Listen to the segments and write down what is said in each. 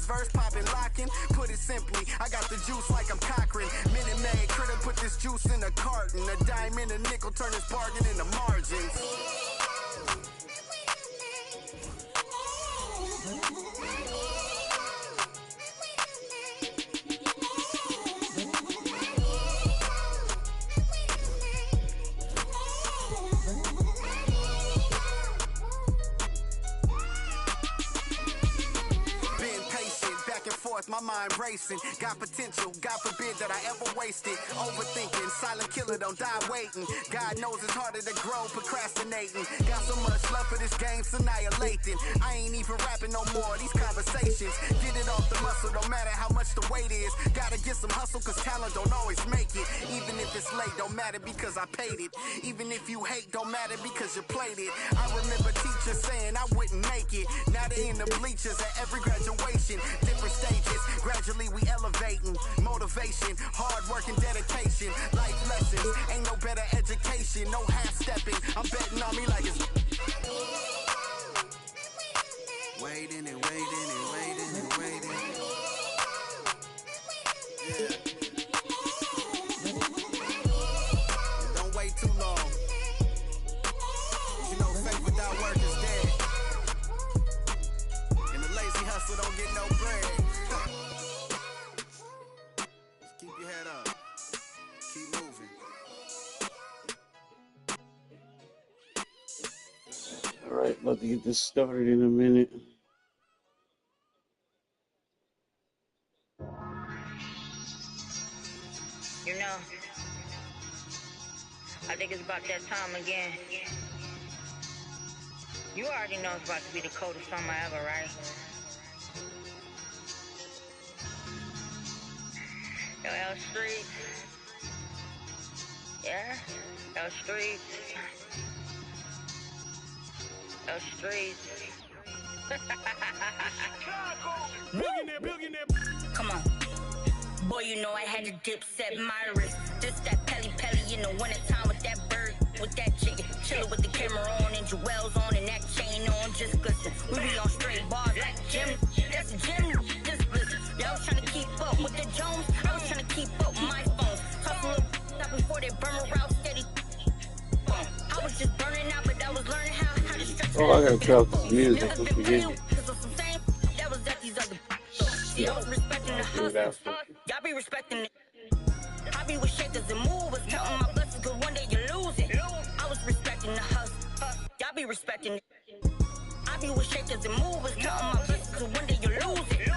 verse popping, locking. Put it simply, I got the juice like I'm Cochran. Minute Maid, critter put this juice in a carton. A dime and a nickel turn this bargain into margins. My mind racing, got potential, God forbid that I ever waste it. Overthinking, silent killer, don't die waiting. God knows it's harder to grow, procrastinating. Got so much love for this game, it's annihilating. I ain't even rapping no more, these conversations. Get it off the muscle, no matter how much the weight is. Gotta get some hustle, cause talent don't always make it. Even if it's late, don't matter because I paid it. Even if you hate, don't matter because you played it. I remember teachers saying I wouldn't make it. Now they in the bleachers at every graduation. Different stages. Gradually we elevating, motivation, hard work and dedication, life lessons, ain't no better education, no half-stepping, I'm betting on me like it's waiting and waiting and waiting and waiting. Yeah. Don't wait too long. You know faith without work is dead. And the lazy hustle don't get no bread. Keep your head up. Keep moving. All right, about to get this started in a minute. You know, I think it's about that time again. You already know it's about to be the coldest summer ever, right? Yo, L Street. Yeah? L Street. L Street. Billionaire. Come on. Boy, you know I had to dip, set my wrist. This that Pelly in the wintertime with that bird, with that chicken. Chillin' with the camera on and jewels on and that chain on, just glisten. We be on straight bars like Jim. That's a gym, just listen. Y'all was trying to keep up with the Jones. I was trying to keep up with my phone. Talk a little up before they burn around steady. I was just burning out, but I was learning how to stretch. Oh, I gotta drop this music. I'm forgetting. That was at these other. See, I was respecting the hustle. Y'all be respecting it. I be with shakers and movers, counting my blessings, cause one day you lose it. I was respecting the hustle. Y'all be respecting it. I be with shakers and movers, counting my blessings, cause one day you lose it.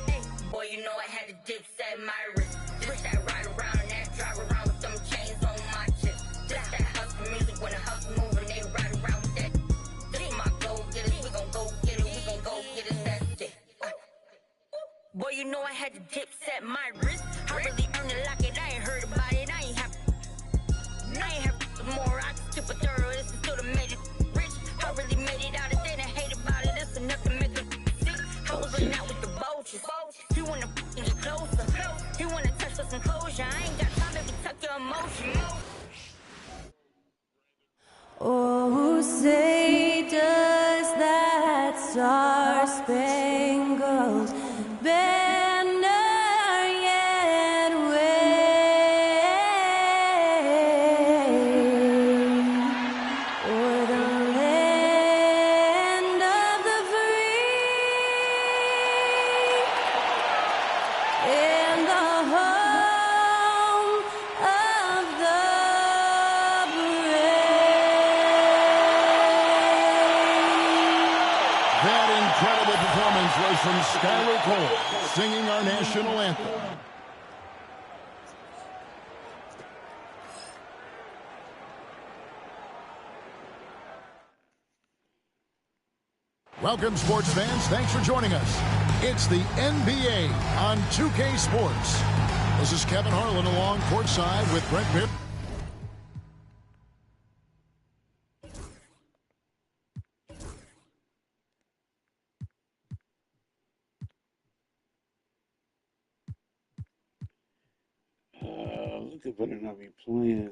Hey, boy, you know I had to dip, set my wrist. This that ride around and that drive around with them chains on my chest. This that hustle music when the hustle moving, they ride around with that. This my go getters, we gon' go get it, we gon' go get it, that's it. Boy, you know I had to dip, set my wrist. I really earned it like it, I ain't heard about it, I ain't have more, I just tip a thorough, this is still the made it rich. I really made it out, if they didn't hate about it, that's enough to make them sick. I was running out with the vultures, you wanna get closer, you wanna touch for some closure, I ain't got time to tuck your emotions. Oh, say does that star-spangled banner yet wave o'er the land of the free and the home of the That incredible performance was from Skylar Cole, singing our national anthem. Welcome, sports fans. Thanks for joining us. It's the NBA on 2K Sports. This is Kevin Harlan along courtside with Brent Bibb. They better not be playing.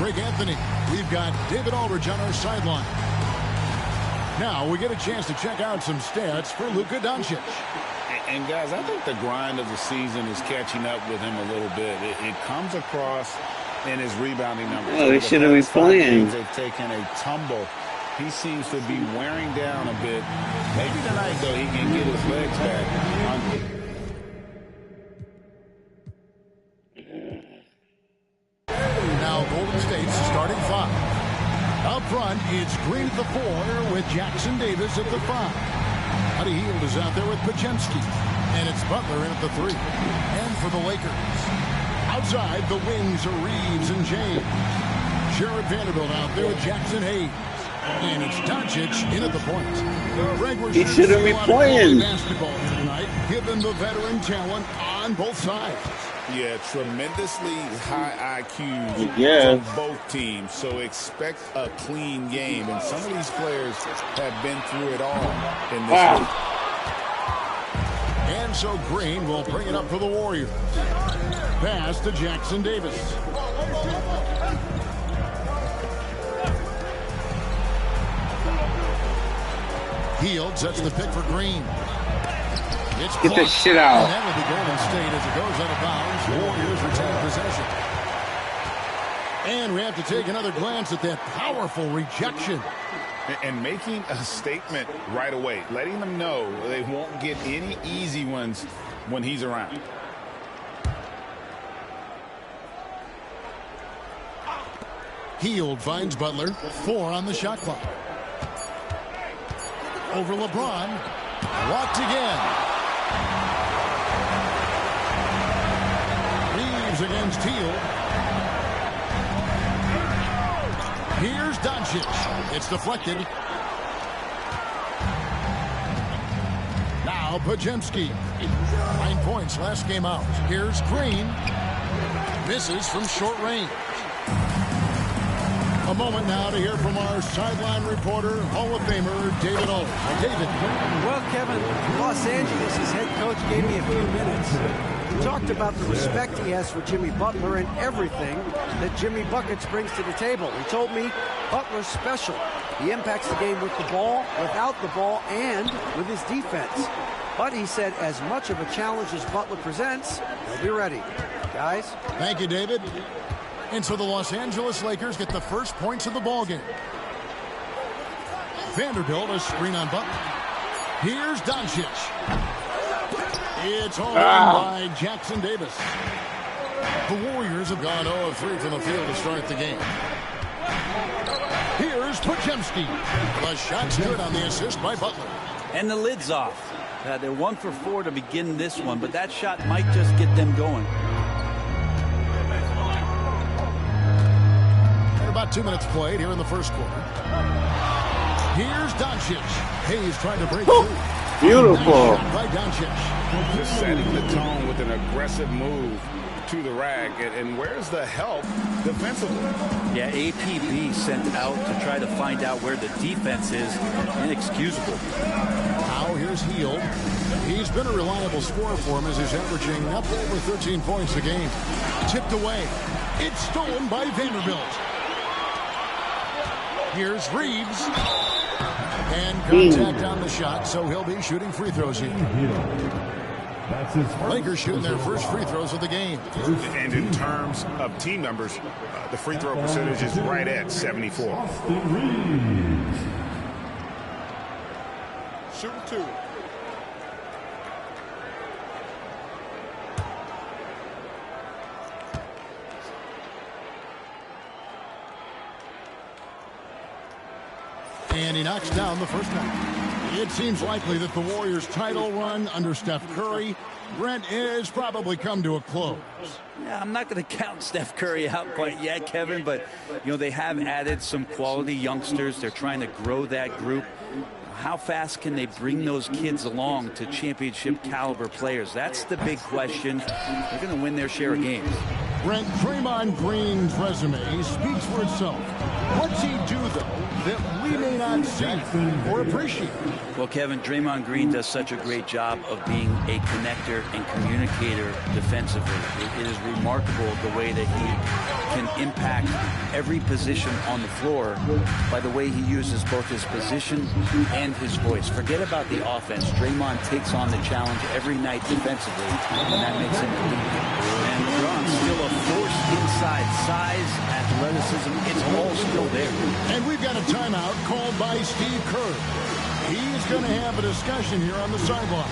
Greg Anthony. We've got David Aldridge on our sideline. Now we get a chance to check out some stats for Luka Doncic. And guys, I think the grind of the season is catching up with him a little bit. It comes across in his rebounding numbers. Oh, they shouldn't be playing. They've taken a tumble. He seems to be wearing down a bit. Maybe tonight, though, he can get his legs back. Now Golden State's starting five. Up front, it's Green at the 4 with Jackson Davis at the 5. Buddy Hield is out there with Podziemski. And it's Butler in at the 3. And for the Lakers, outside the wings are Reeves and James. Jared Vanderbilt out there with Jackson Hayes. And it's Doncic in at the point. He shouldn't be playing. Basketball tonight, given the veteran talent on both sides. Yeah, tremendously high IQs Yeah. for both teams. So expect a clean game. And some of these players have been through it all in this league. And so Green will bring it up for the Warriors. Pass to Jackson Davis. Hield sets the pick for Green. It's Get this shit out. And that will be Golden State as it goes out of bounds. Warriors retain possession. And we have to take another glance at that powerful rejection. And making a statement right away, letting them know they won't get any easy ones when he's around. Hield finds Butler. 4 on the shot clock. Over LeBron. Blocked again. Reeves against Hield. Here's Doncic. It's deflected. Now Podziemski. 9 points last game out. Here's Green. Misses from short range. A moment now to hear from our sideline reporter, Hall of Famer David Aldridge. David. Well, Kevin, Los Angeles' head coach gave me a few minutes. He talked about the respect he has for Jimmy Butler and everything that Jimmy Buckets brings to the table. He told me Butler's special. He impacts the game with the ball, without the ball, and with his defense. But he said as much of a challenge as Butler presents, he'll be ready. Guys? Thank you, David. And so the Los Angeles Lakers get the first points of the ballgame. Vanderbilt, a screen on Butler. Here's Doncic. It's all by Jackson Davis. The Warriors have gone 0 of 3 from the field to start the game. Here's Podziemski. The shot's good on the assist by Butler. And the lid's off. They're 1 for 4 to begin this one, but that shot might just get them going. About 2 minutes played here in the first quarter. Here's Doncic. Hayes trying to break through. Beautiful. Nice by Doncic. Just setting the tone with an aggressive move to the rack. And where's the help defensively? Yeah, APB sent out to try to find out where the defense is. Inexcusable. Now here's Hield. He's been a reliable scorer for him as he's averaging up over 13 points a game. Tipped away. It's stolen by Vanderbilt. Here's Reeves. And contact on the shot, so he'll be shooting free throws here. Lakers shooting their first free throws of the game. And in terms of team numbers, the free throw percentage is right at 74. Shooting 2. And he knocks down the first one. It seems likely that the Warriors' title run under Steph Curry, Brent, has probably come to a close. Yeah, I'm not going to count Steph Curry out quite yet, Kevin, but, you know, they have added some quality youngsters. They're trying to grow that group. How fast can they bring those kids along to championship caliber players? That's the big question. They're going to win their share of games. Brent, Draymond Green's resume speaks for itself. What's he do, though, that we may not see or appreciate? Well, Kevin, Draymond Green does such a great job of being a connector and communicator defensively. It is remarkable the way that he can impact every position on the floor by the way he uses both his position and his voice. Forget about the offense. Draymond takes on the challenge every night defensively, and that makes him elite. And LeBron's still a force inside. Size, athleticism, it's all still there. And we've got a timeout called by Steve Kerr. He's going to have a discussion here on the sideline.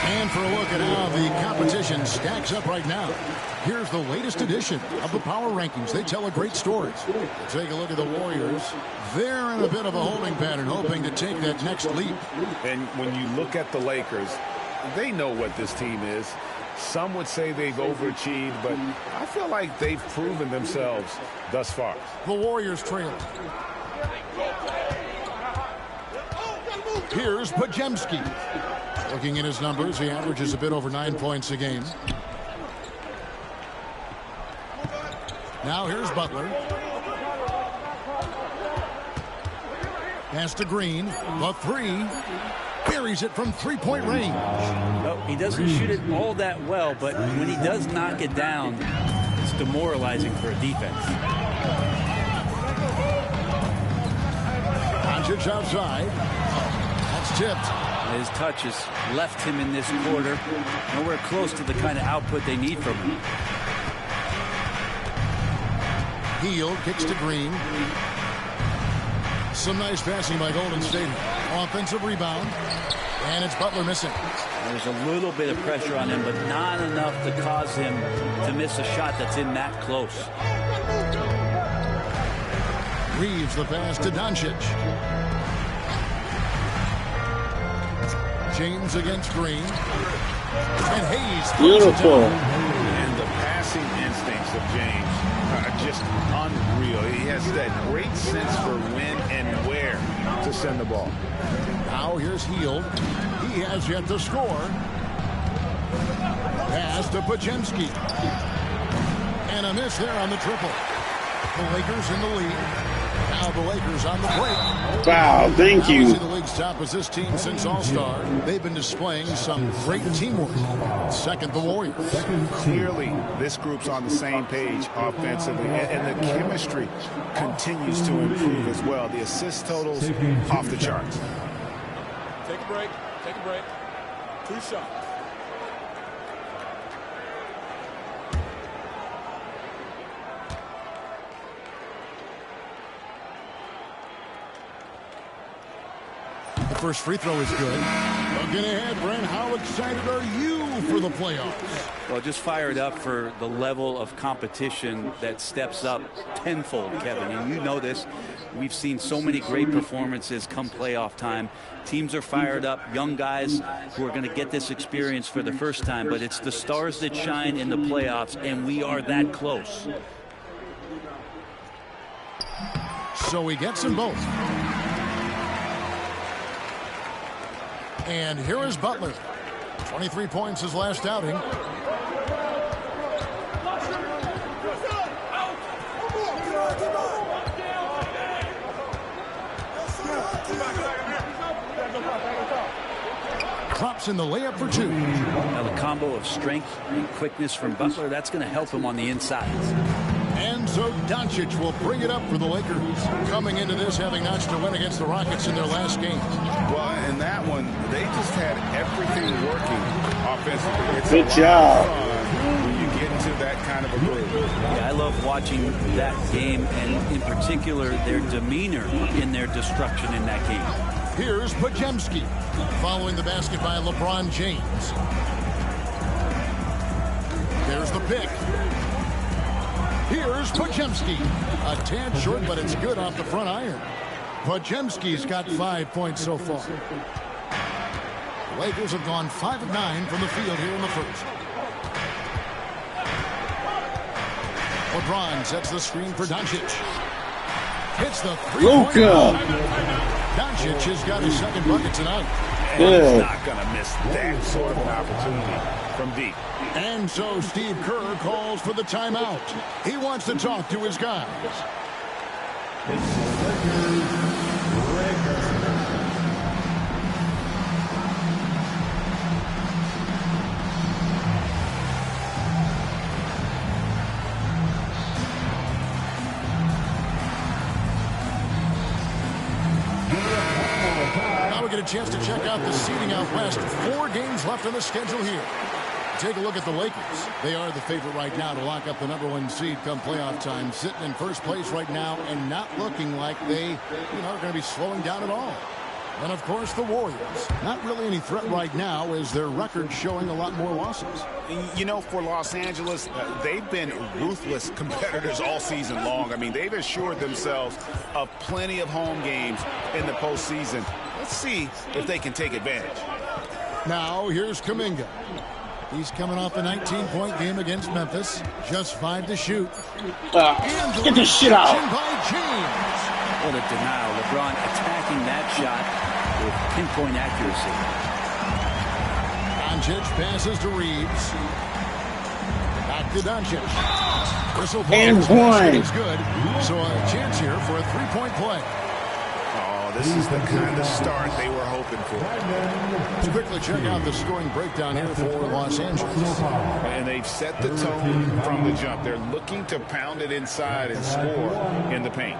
And for a look at how the competition stacks up right now, here's the latest edition of the Power Rankings. They tell a great story. Take a look at the Warriors. They're in a bit of a holding pattern, hoping to take that next leap. And when you look at the Lakers, they know what this team is. Some would say they've overachieved, but I feel like they've proven themselves thus far. The Warriors trail. Here's Podziemski. Looking at his numbers, he averages a bit over 9 points a game. Now here's Butler. Pass to Green. The three. Buries it from three-point range. No, he doesn't shoot it all that well, but when he does knock it down, it's demoralizing for a defense. Doncic outside. That's tipped. His touch has left him in this quarter. Nowhere close to the kind of output they need from him. Hield kicks to Green. Some nice passing by Golden State. Offensive rebound. And it's Butler missing. There's a little bit of pressure on him, but not enough to cause him to miss a shot that's in that close. Reeves the pass to Doncic. James against Green. And Hayes. Beautiful. And the passing instincts of James are just unreal. He has that great sense for when and where to send the ball. Now here's Hield. He has yet to score. Pass to Podziemski. And a miss there on the triple. The Lakers in the lead. Now the Lakers on the break. Wow, thank you. The league's top is this team since All-Star. They've been displaying some great teamwork. Second, the Warriors. Clearly, this group's on the same page offensively, and the chemistry continues to improve as well. The assist totals off the charts. Take a break. Take a break. 2 shots. First free throw is good. Looking ahead, Brent, how excited are you for the playoffs? Well, just fired up for the level of competition that steps up tenfold, Kevin. And you know this. We've seen so many great performances come playoff time. Teams are fired up, young guys who are going to get this experience for the first time. But it's the stars that shine in the playoffs, and we are that close. So he gets them both. And here is Butler. 23 points his last outing. Drops in the layup for 2. Now the combo of strength and quickness from Butler, that's going to help him on the inside. And so Doncic will bring it up for the Lakers. Coming into this, having notched a win against the Rockets in their last game. Well, in that one, they just had everything working offensively. It's Good job. When you get into that kind of a groove. Yeah, I love watching that game, and in particular, their demeanor in their destruction in that game. Here's Podziemski, following the basket by LeBron James. There's the pick. Here's Podziemski. A tad short, but it's good off the front iron. Podziemski's got 5 points so far. The Lakers have gone 5 of 9 from the field here in the first. LeBron sets the screen for Doncic. Hits the three-point Luka. Doncic has got his second bucket tonight. And he's not going to miss that sort of an opportunity from deep. And so Steve Kerr calls for the timeout. He wants to talk to his guys. Now we get a chance to check out the seeding out west. 4 games left on the schedule here. Take a look at the Lakers. They are the favorite right now to lock up the #1 seed come playoff time. Sitting in first place right now and not looking like they are going to be slowing down at all. And, of course, the Warriors. Not really any threat right now as their record showing a lot more losses. You know, for Los Angeles, they've been ruthless competitors all season long. I mean, they've assured themselves of plenty of home games in the postseason. Let's see if they can take advantage. Now, here's Kuminga. He's coming off a 19-point game against Memphis. Just 5 to shoot. Get this shit out. By James. What a denial. LeBron attacking that shot with pinpoint accuracy. Doncic passes to Reeves. Back to Doncic. Whistle ball. And one. It's good. So a chance here for a 3-point play. Oh, this is the kind of start they were hoping for. Let's quickly check out the scoring breakdown here for Los Angeles. And they've set the tone from the jump. They're looking to pound it inside and score in the paint.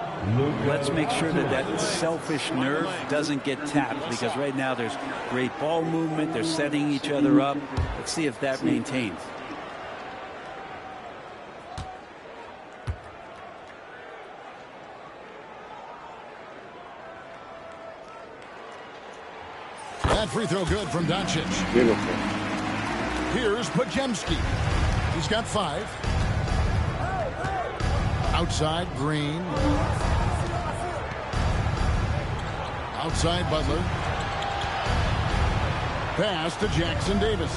Let's make sure that that selfish nerve doesn't get tapped, because right now there's great ball movement. They're setting each other up. Let's see if that maintains. That free throw good from Doncic. Beautiful. Here's Podziemski. He's got 5. Outside, Green. Outside, Butler. Pass to Jackson Davis.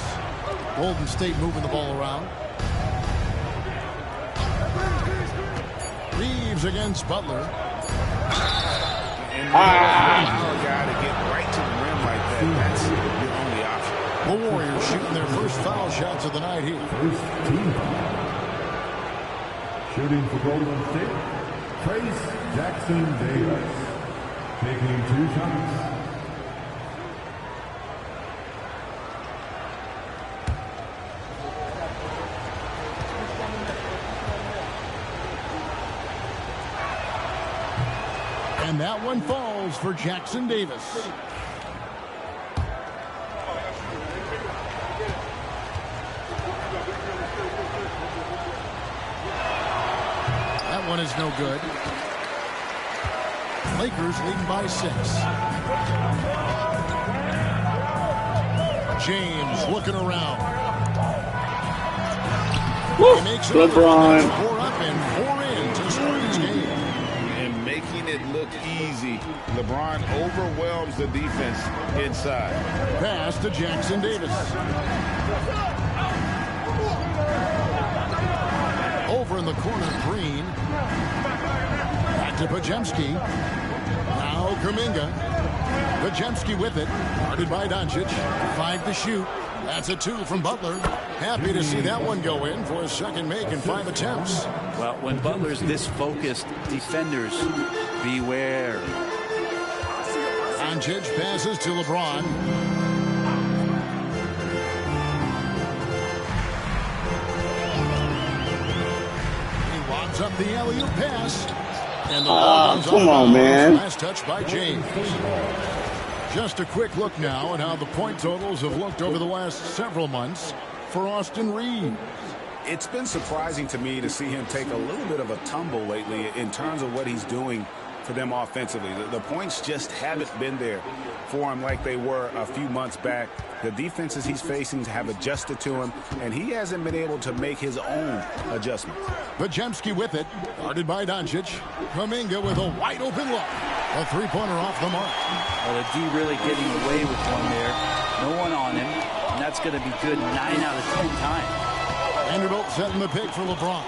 Golden State moving the ball around. Reeves against Butler. And allow a guy to get right to the rim like that. That's your only option. The Warriors shooting their first foul shots of the night here. First team foul. Shooting for Golden State, Trace Jackson Davis. Taking 2 shots. And that one falls for Jackson Davis. That one is no good. Lakers leading by 6. James looking around. Woo! He makes it LeBron. 4 up and 4 in to start his game. And making it look easy. LeBron overwhelms the defense inside. Pass to Jackson Davis. Over in the corner, Green. Back to Podziemski. Now Kuminga. Podziemski with it. Guarded by Doncic. 5 to shoot. That's a 2 from Butler. Happy to see that one go in for a second make in 5 attempts. Well, when Butler's this focused, defenders, beware. Doncic passes to LeBron. He lobs up the alley-oop pass. And the ball goes come off on, bounds. man. Last touch by James. Just a quick look now at how the point totals have looked over the last several months for Austin Reeves. It's been surprising to me to see him take a little bit of a tumble lately in terms of what he's doing for them offensively. The points just haven't been there for him like they were a few months back. The defenses he's facing have adjusted to him, and he hasn't been able to make his own adjustments. Podziemski with it, guarded by Doncic. Kuminga with a wide-open look. A three-pointer off the mark. Well, the D really getting away with one there. No one on him, and that's going to be good 9 out of 10 times. Vanderbilt setting the pick for LeBron.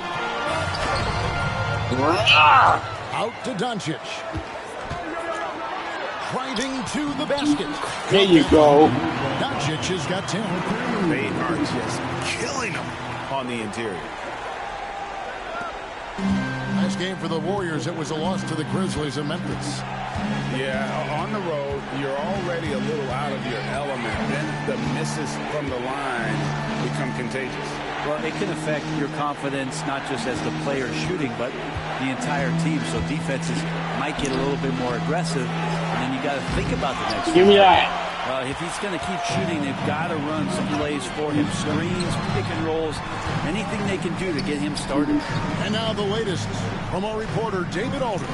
Out to Doncic. Driving to the basket. There you go. Doncic has got 10. They are just killing him on the interior. Last game for the Warriors, it was a loss to the Grizzlies in Memphis. Yeah, on the road, you're already a little out of your element. Then the misses from the line become contagious. Well, it can affect your confidence, not just as the player shooting, but the entire team. So defenses might get a little bit more aggressive, and then you got to think about the next. Give me that. If he's going to keep shooting, they've got to run some plays for him, screens, pick and rolls, anything they can do to get him started. And now the latest from our reporter, David Aldridge.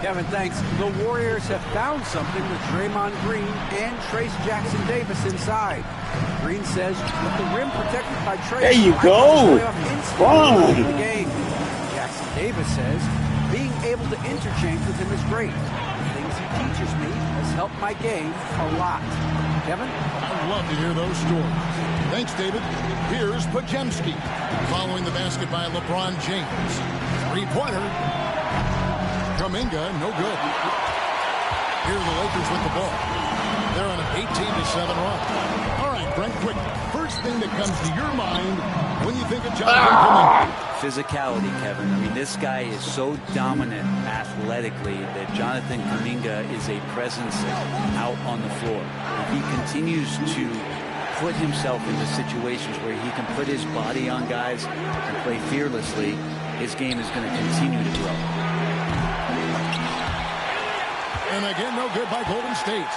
Kevin, thanks. The Warriors have found something with Draymond Green and Trace Jackson Davis inside. Green says with the rim protected by Trace, there you go. Fun. The game. Jackson Davis says being able to interchange with him is great. The things he teaches me has helped my game a lot. Kevin? I'd love to hear those stories. Thanks, David. Here's Pajemski. Following the basket by LeBron James. Three-pointer. Kuminga, no good. Here are the Lakers with the ball. They're on an 18-7 run. All right, Brent, quick. First thing that comes to your mind when you think of Jonathan Kuminga. Physicality, Kevin. I mean, this guy is so dominant athletically that Jonathan Kuminga is a presence out on the floor. If he continues to put himself into situations where he can put his body on guys and play fearlessly, his game is going to continue to grow. And again, no good by Golden State.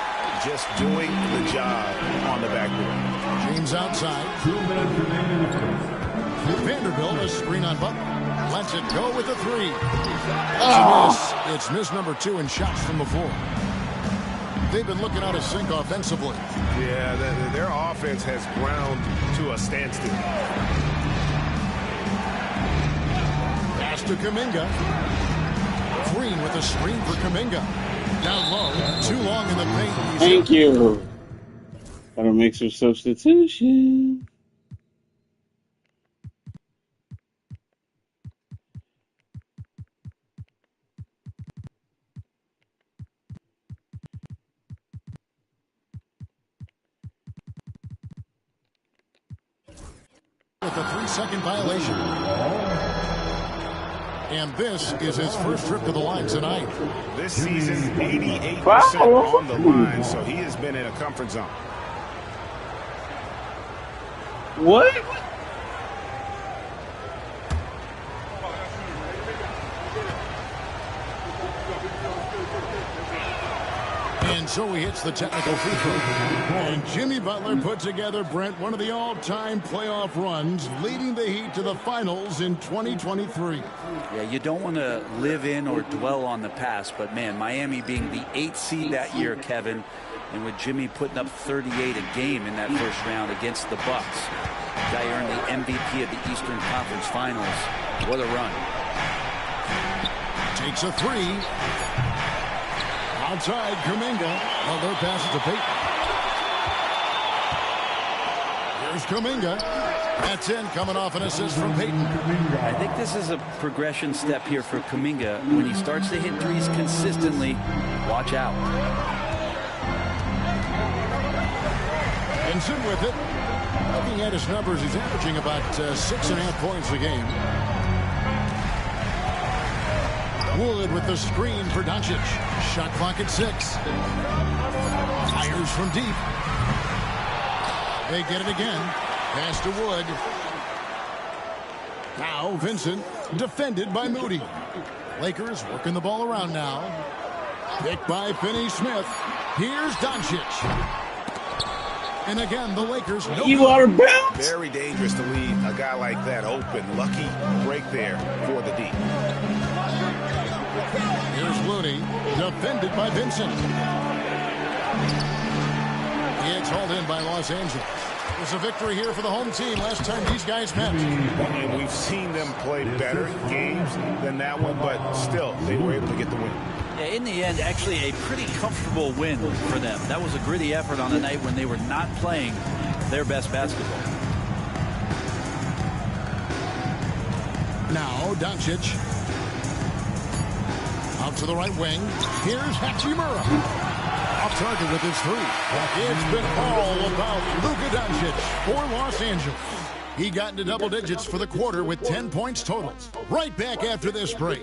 Just doing the job on the backboard. James outside. 2 minutes remaining. Vanderbilt, a screen on Butler. Lets it go with a three. That's a miss. It's miss number 2 in shots from the floor. They've been looking out of sync offensively. Yeah, their offense has ground to a standstill. Pass to Kuminga. Green with a screen for Kuminga. Down low, too long in the paint. Thank you. Gotta make some substitution. With a 3-second violation. And this is his first trip to the line tonight. This season, 88% on the line, so he has been in a comfort zone. What? And so he hits the technical free throw. And Jimmy Butler put together, Brent, one of the all-time playoff runs, leading the Heat to the finals in 2023. Yeah, you don't want to live in or dwell on the past, but man, Miami being the 8th seed that year, Kevin, and with Jimmy putting up 38 a game in that first round against the Bucks. The guy earned the MVP of the Eastern Conference Finals. What a run. Takes a three. Outside, Kuminga. Although passes to Payton. Here's Kuminga. That's in, coming off an assist from Payton. I think this is a progression step here for Kuminga. When he starts to hit threes consistently, watch out. Benson with it. Looking at his numbers, he's averaging about 6.5 points a game. Wood with the screen for Doncic. Shot clock at 6. Fires from deep. They get it again. Pass to Wood. Now Vincent, defended by Moody. Lakers working the ball around now. Picked by Finney-Smith. Here's Doncic. And again, the Lakers. You are bounce. Very dangerous to leave a guy like that open. Lucky break there for the D. Here's Looney, defended by Vincent. It's hauled in by Los Angeles. It's a victory here for the home team. Last time these guys met. And we've seen them play better games than that one, but still, they were able to get the win. Yeah, in the end, actually a pretty comfortable win for them. That was a gritty effort on a night when they were not playing their best basketball. Now Doncic. Out to the right wing. Here's Hachimura. Off target with his three. It's been all about Luka Doncic for Los Angeles. He got into double digits for the quarter with 10 points total. Right back after this break.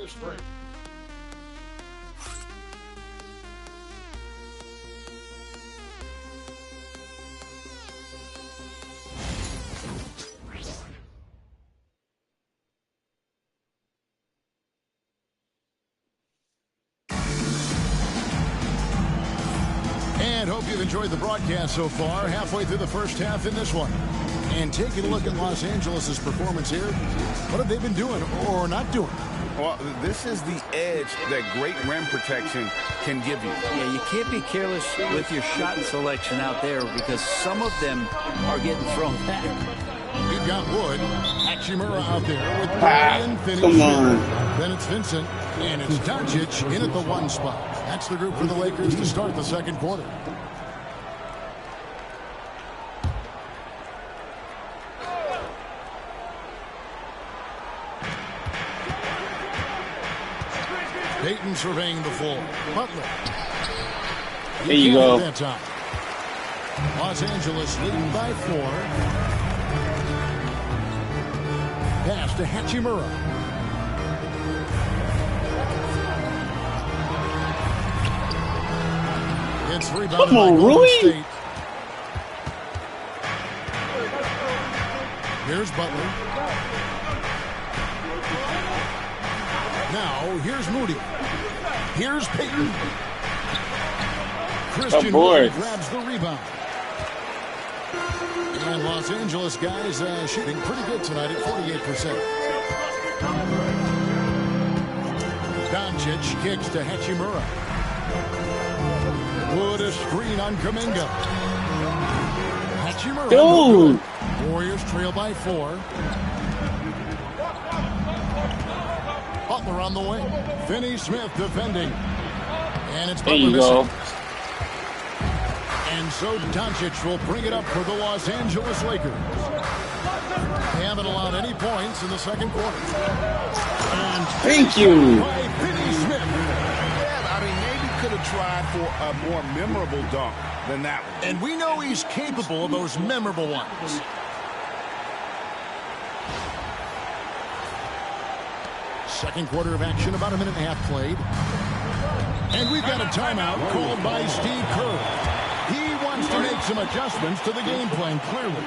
And hope you've enjoyed the broadcast so far. Halfway through the first half in this one. And taking a look at Los Angeles' performance here, what have they been doing or not doing? Well, this is the edge that great rim protection can give you. Yeah, you can't be careless with your shot selection out there because some of them are getting thrown back. You've got Wood, Hachimura out there with Brian Finney. Come on. Then it's Vincent, and it's Doncic in at the one spot. That's the group for the Lakers to start the second quarter. Payton surveying the floor. Butler. There you go. That time. Los Angeles leading by 4. Pass to Hachimura. It's rebounded Come on, by Golden Rui. State. Here's Butler. Now, here's Moody. Here's Payton. Christian Wood grabs the rebound. And Los Angeles guys shooting pretty good tonight at 48%. Doncic kicks to Hachimura. Wood a screen on Kuminga. Hachimura. Dude. Warriors trail by 4. Butler on the wing. Finney-Smith defending. And it's There Butler you go. missing. And so Doncic will bring it up for the Los Angeles Lakers. They haven't allowed any points in the second quarter. And Thank you. by Finney-Smith. Yeah, I mean, maybe could have tried for a more memorable dunk than that one. And we know he's capable of those memorable ones. Second quarter of action, about a minute and a half played. And we've got a timeout called by Steve Kerr. He wants to make some adjustments to the game plan, clearly.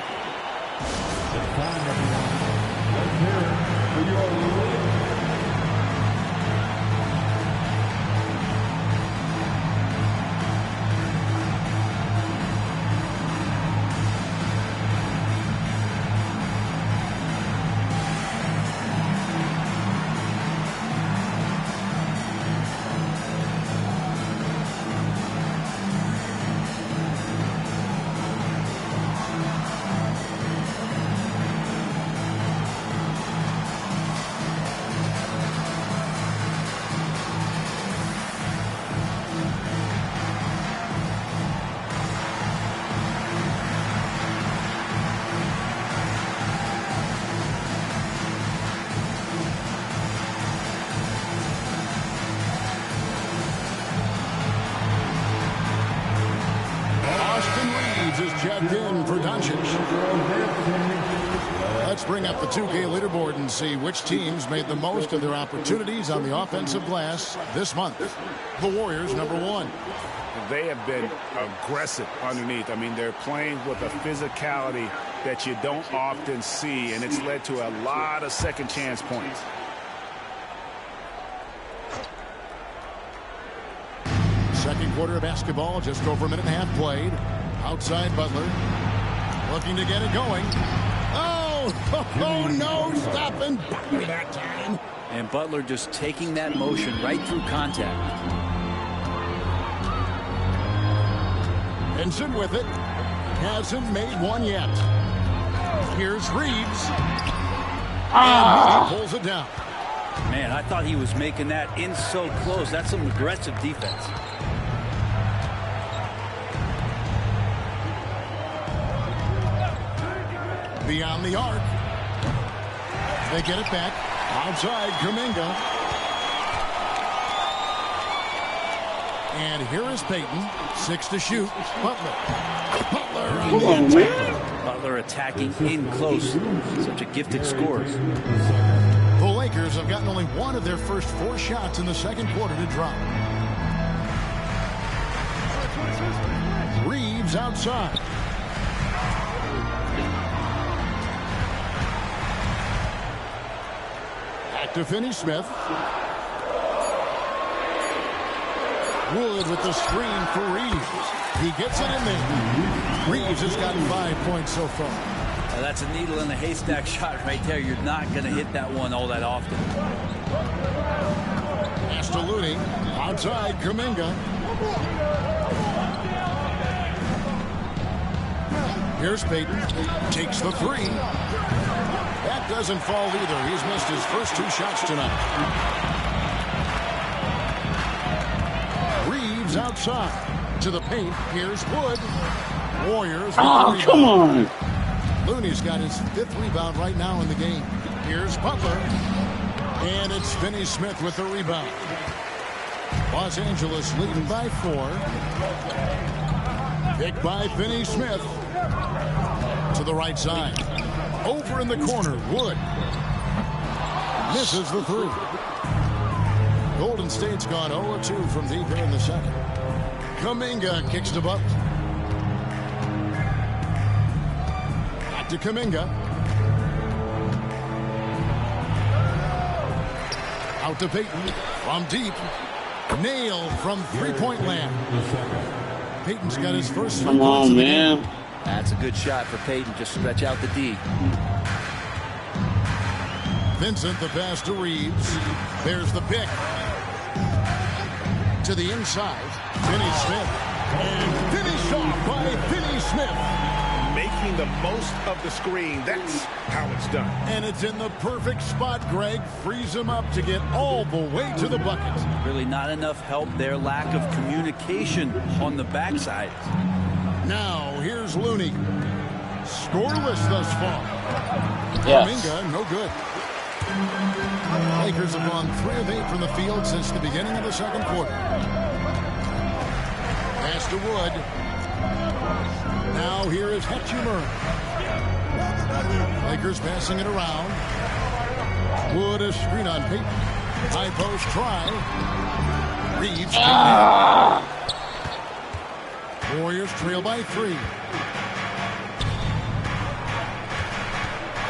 Checked in for Doncic. Let's bring up the 2K leaderboard and see which teams made the most of their opportunities on the offensive glass this month. The Warriors, number 1. They have been aggressive underneath. I mean, they're playing with a physicality that you don't often see, and it's led to a lot of second chance points. Second quarter of basketball, just over a minute and a half played. Outside Butler, looking to get it going. Oh, no, stopping Butler that time. And Butler just taking that motion right through contact. Vincent with it. Hasn't made one yet. Here's Reeves. And he pulls it down. Man, I thought he was making that in so close. That's some aggressive defense. Beyond the arc. They get it back. Outside Kuminga. And here is Payton. 6 to shoot. Butler. Come on, man. Butler attacking in close. Such a gifted scorer. The Lakers have gotten only one of their first 4 shots in the second quarter to drop. Reeves outside. Back to Finney-Smith. Wood with the screen for Reeves. He gets it in there. Reeves has gotten 5 points so far. That's a needle in a haystack shot right there. You're not going to hit that one all that often. Pass to Looney. Outside, Kuminga. Here's Payton. Takes the 3. That doesn't fall either. He's missed his first 2 shots tonight. Reeves outside. To the paint. Here's Wood. Warriors. Oh, come on. Looney's got his 5th rebound right now in the game. Here's Butler. And it's Finney-Smith with the rebound. Los Angeles leading by 4. Picked by Finney-Smith. To the right side. Over in the corner, Wood. Misses the 3. Golden State's gone 0-2 from deep here in the second. Kuminga kicks to Butler. Back to Kuminga. Out to Payton. From deep. Nailed from 3-point land. Payton's got his first 3 Come points on, of the man. game. That's a good shot for Payton. Just stretch out the D. Vincent, the pass to Reeves. There's the pick. To the inside. Finney-Smith. And finished off by Finney-Smith. Making the most of the screen. That's how it's done. And it's in the perfect spot, Greg. Frees him up to get all the way to the bucket. Really not enough help there. Lack of communication on the backside. Now, here's Looney. Scoreless thus far. Yes. Kuminga, no good. Lakers have gone 3 of 8 from the field since the beginning of the second quarter. Pass to Wood. Now here is Hachimura. Lakers passing it around. Wood a screen on Payton. High post try. Reeves. Warriors trail by 3.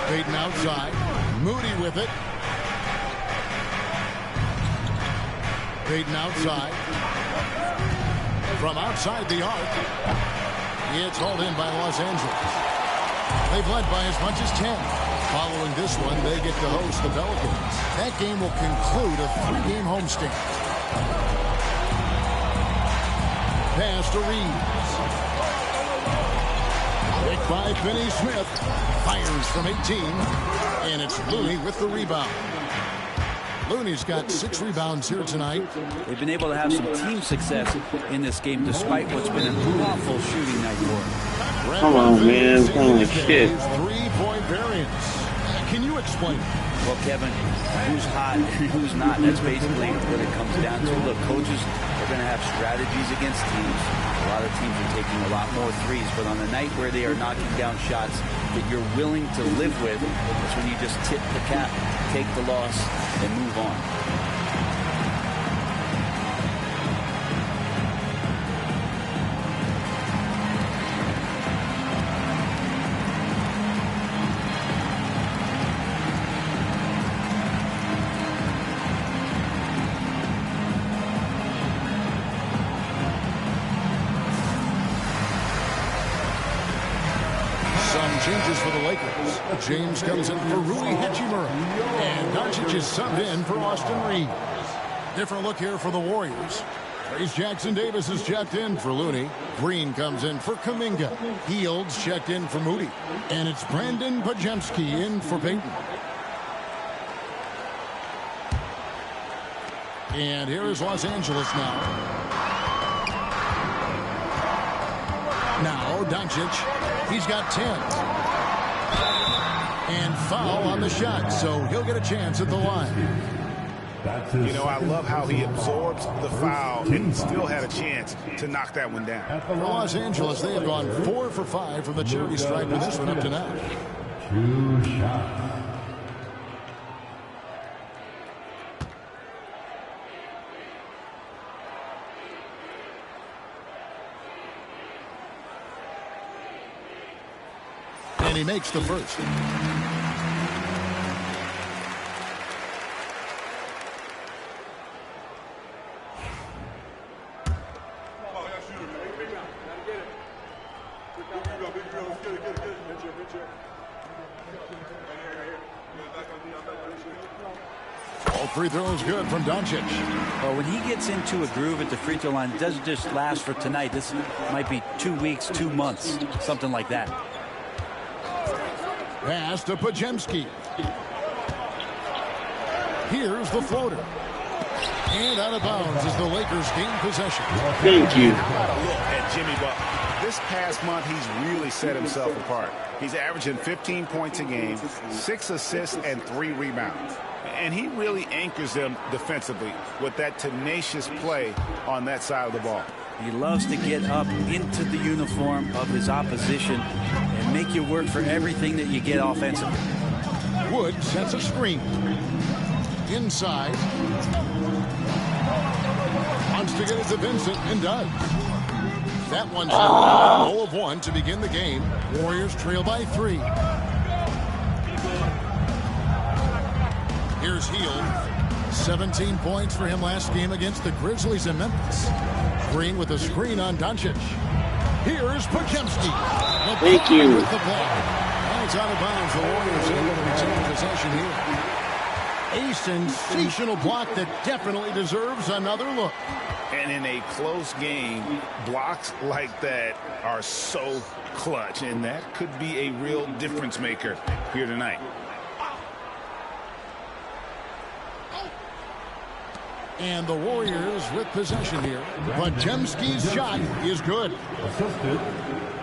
Payton outside. Moody with it. Payton outside. From outside the arc. It's hauled in by Los Angeles. They've led by as much as 10. Following this one, they get to host the Pelicans. That game will conclude a 3-game homestand. Pass to Reeves. Picked by Finney-Smith. Fires from 18. And it's Looney with the rebound. Looney's got 6 rebounds here tonight. They've been able to have some team success in this game despite what's been an awful shooting night for them. Come on, man. Come on, shit. 3-point variance. Can you explain it? Well, Kevin, who's hot and who's not, that's basically what it comes down to. Look, coaches are going to have strategies against teams. A lot of teams are taking a lot more threes, but on a night where they are knocking down shots that you're willing to live with, that's when you just tip the cap, take the loss, and move on. Changes for the Lakers. James comes in for Rui Hachimura. And Doncic is subbed in for Austin Reeves. Different look here for the Warriors. Trace Jackson-Davis is checked in for Looney. Green comes in for Kuminga. Fields checked in for Moody. And it's Brandon Pajemski in for Payton. And here is Los Angeles now. Now Doncic. He's got 10. And foul on the shot, so he'll get a chance at the line. You know, I love how he absorbs the foul and still had a chance to knock that one down. For Los Angeles, they have gone 4 for 5 from the charity stripe in this one up to now. 2 shots. And he makes the first. All free throws good from Doncic. Well, when he gets into a groove at the free throw line, it doesn't just last for tonight. This might be 2 weeks, 2 months, something like that. Pass to Pajemski. Here's the floater. And out of bounds as the Lakers gain possession. Thank you. How about a look at Jimmy Butler? This past month, he's really set himself apart. He's averaging 15 points a game, 6 assists, and 3 rebounds. And he really anchors them defensively with that tenacious play on that side of the ball. He loves to get up into the uniform of his opposition and make you work for everything that you get offensively. Wood sets a screen. Inside. Wants to get it to Vincent and does. That one's low of 1 to begin the game. Warriors trail by 3. Here's Hield. 17 points for him last game against the Grizzlies in Memphis. Green with a screen on Doncic. Here's Pajemski. Thank you. With the ball. And it's out of bounds. The Warriors able to retain possession here. A sensational block that definitely deserves another look. And in a close game, blocks like that are so clutch, and that could be a real difference maker here tonight. And the Warriors with possession here. Pajemski's shot is good. Assisted,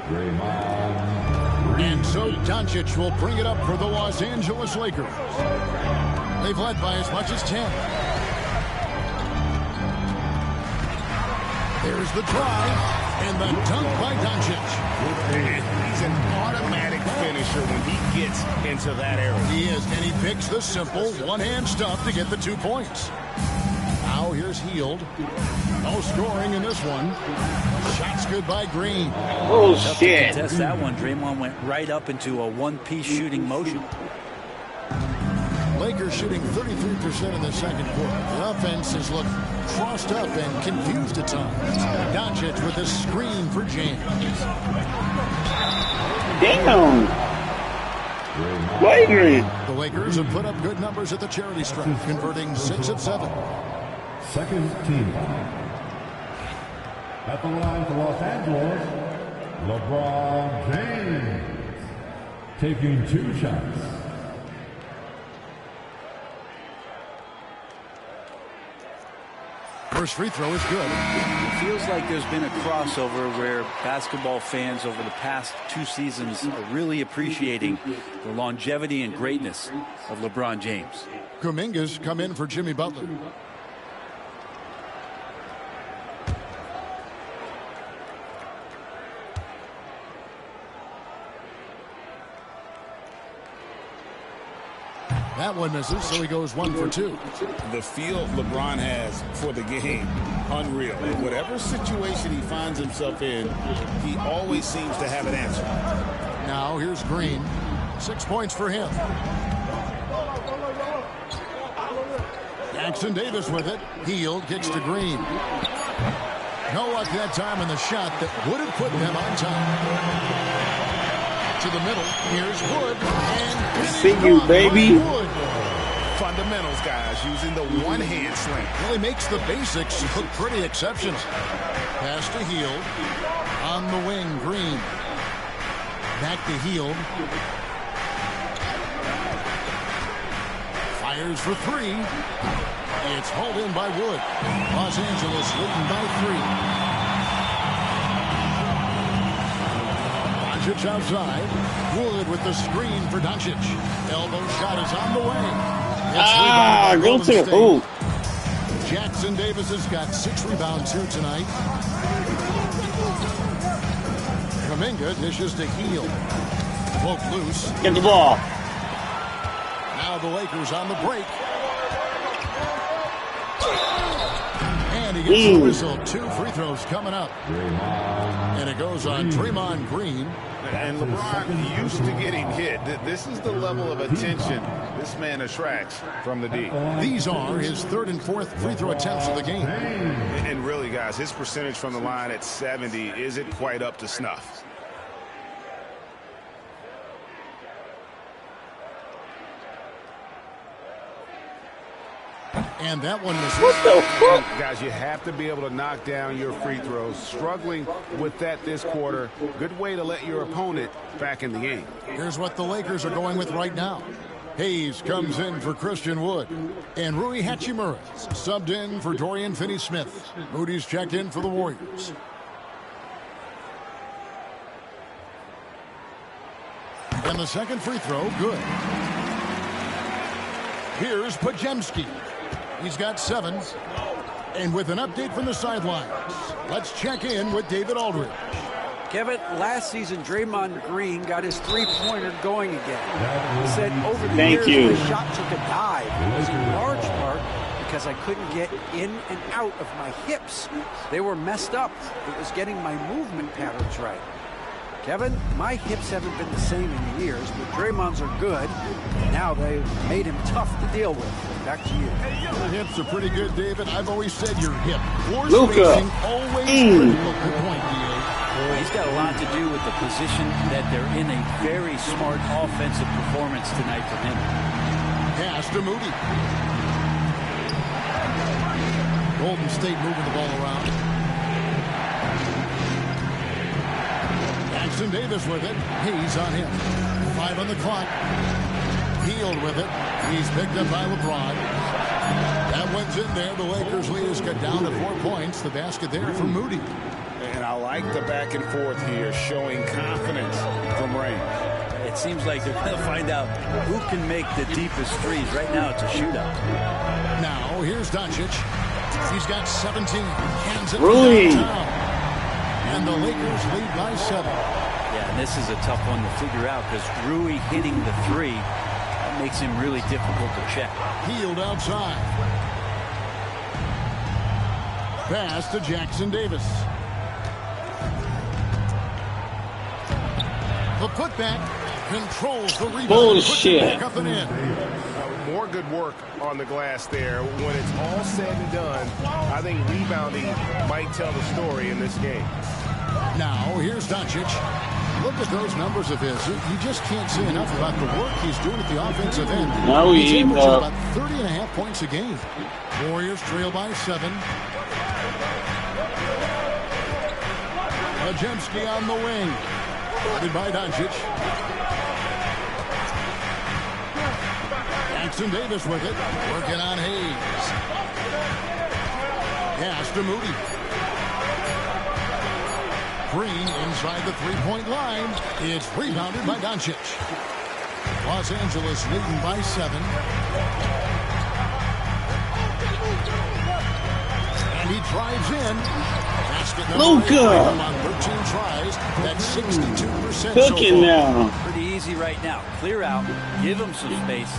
Draymond. And so Doncic will bring it up for the Los Angeles Lakers. They've led by as much as 10. There's the drive and the dunk by Doncic. And he's an automatic finisher when he gets into that area. He is, and he picks the simple one-hand stuff to get the 2 points. Now here's Hield. No scoring in this one. Shots good by Green. Oh, Tough shit. to contest that one. Draymond went right up into a one-piece shooting motion. Lakers shooting 33% in the second quarter. The offense has looked crossed up and confused at times. Doncic with a screen for James. Damn. Flagrant. The Lakers have put up good numbers at the charity stripe, converting 6 of 7. Second team foul. At the line for Los Angeles, LeBron James. Taking 2 shots. First free throw is good. It feels like there's been a crossover where basketball fans over the past 2 seasons are really appreciating the longevity and greatness of LeBron James. Kuminga's come in for Jimmy Butler. That one misses, so he goes 1 for 2. The feel LeBron has for the game, unreal. In whatever situation he finds himself in, he always seems to have an answer. Now here's Green. 6 points for him. Jackson Davis with it. Hield kicks to Green. No luck that time in the shot that would have put them on top. To the middle. Here's Wood. And See you, baby. Wood. Fundamentals, guys, using the one-hand slam. Well, he makes the basics look pretty exceptional. Pass to Hield. On the wing, Green. Back to Hield. Fires for 3. It's hauled in by Wood. Los Angeles leading by 3. Doncic outside. Wood with the screen for Doncic. Elbow shot is on the way. Go to the hoop. Jackson Davis has got 6 rebounds here tonight. Kuminga dishes to Heel. Broke loose. Get the ball. Now the Lakers on the break. And he gets the whistle. 2 free throws coming up. And it goes on Draymond Green. And LeBron used to getting hit. This is the level of attention this man attracts from the D. These are his 3rd and 4th free throw attempts of the game. And really, guys, his percentage from the line at 70 isn't quite up to snuff. And that one was... What the fuck? Guys, you have to be able to knock down your free throws. Struggling with that this quarter. Good way to let your opponent back in the game. Here's what the Lakers are going with right now. Hayes comes in for Christian Wood. And Rui Hachimura subbed in for Dorian Finney-Smith. Moody's checked in for the Warriors. And the second free throw, good. Here's Podziemski. He's got 7. And with an update from the sidelines, let's check in with David Aldridge. Kevin, last season, Draymond Green got his three-pointer going again. He said over the years, my shot took a dive. It was in large part because I couldn't get in and out of my hips. They were messed up. It was getting my movement patterns right. Kevin, my hips haven't been the same in years, but Draymond's are good. Now they've made him tough to deal with. Back to you. The hips are pretty good, David. I've always said your hip. Luka. Always critical. Good point, DA. He's got a lot to do with the position that they're in. A very smart offensive performance tonight from him. Pass to Moody. Golden State moving the ball around. Jackson Davis with it. Hayes on him. 5 on the clock. Healed with it. He's picked up by LeBron. That one's in there. The Lakers lead is cut down to 4 points. The basket there from Moody. And I like the back and forth here, showing confidence from range. It seems like they're going to find out who can make the deepest threes. Right now, it's a shootout. Now, here's Doncic. He's got 17. Hands it Rui. downtown. And the Lakers lead by 7. Yeah, and this is a tough one to figure out because Rui hitting the 3 makes him really difficult to check. Healed outside. Pass to Jackson Davis. The putback controls the rebound. Bullshit. Back up and in. More good work on the glass there. When it's all said and done, I think rebounding might tell the story in this game. Now, here's Doncic. Look at those numbers of his. You just can't say enough about the work he's doing at the offensive end. Now he's he averaging about 30.5 points a game. Warriors trail by 7. Podziemski on the wing. Guarded by Doncic. Jackson Davis with it. Working on Hayes. Pass to Moody. Green inside the three-point line. It's rebounded by Doncic. Los Angeles leading by 7. And he drives in. Basket Luka on 13 tries. That's 62% cooking so now. Pretty easy right now. Clear out. Give him some space.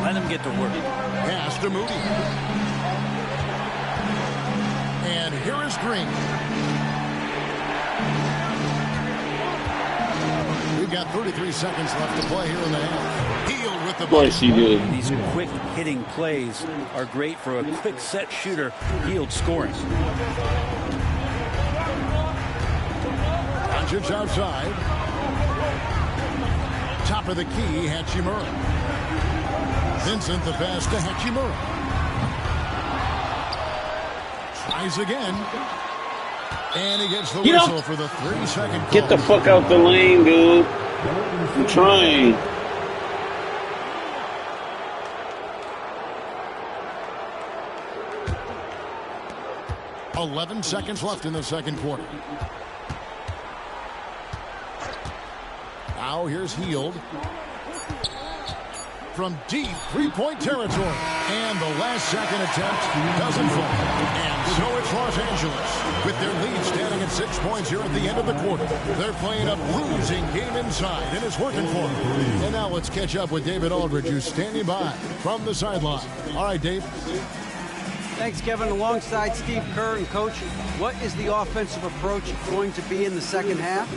Let him get to work. Pass to Moody. And here is Green. We've got 33 seconds left to play here in the half. Healed with the Of course he did. These quick hitting plays are great for a quick set shooter. Healed scoring. Doncic outside. Top of the key, Hachimura. Vincent the pass to Hachimura. Tries again. And he gets the whistle for the 3-second call. Get the fuck out the lane, dude. I'm trying. $11 seconds left in the second quarter. Now here's Heald. from deep three-point territory. And the last-second attempt doesn't fall. And so it's Los Angeles with their lead standing at 6 points here at the end of the quarter. They're playing a bruising game inside, and it's working for them. And now let's catch up with David Aldridge, who's standing by from the sideline. All right, Dave. Thanks, Kevin. Alongside Steve Kerr and Coach, what is the offensive approach going to be in the second half?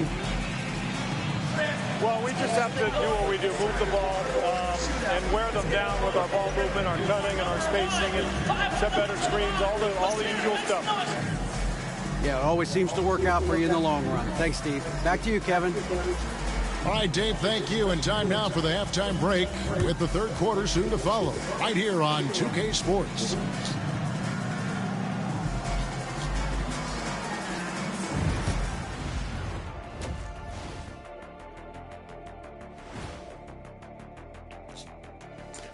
Well, we just have to do what we do, move the ball and wear them down with our ball movement, our cutting, and our spacing, and set better screens, all the usual stuff. Yeah, it always seems to work out for you in the long run. Thanks, Steve. Back to you, Kevin. All right, Dave, thank you. And time now for the halftime break with the third quarter soon to follow right here on 2K Sports.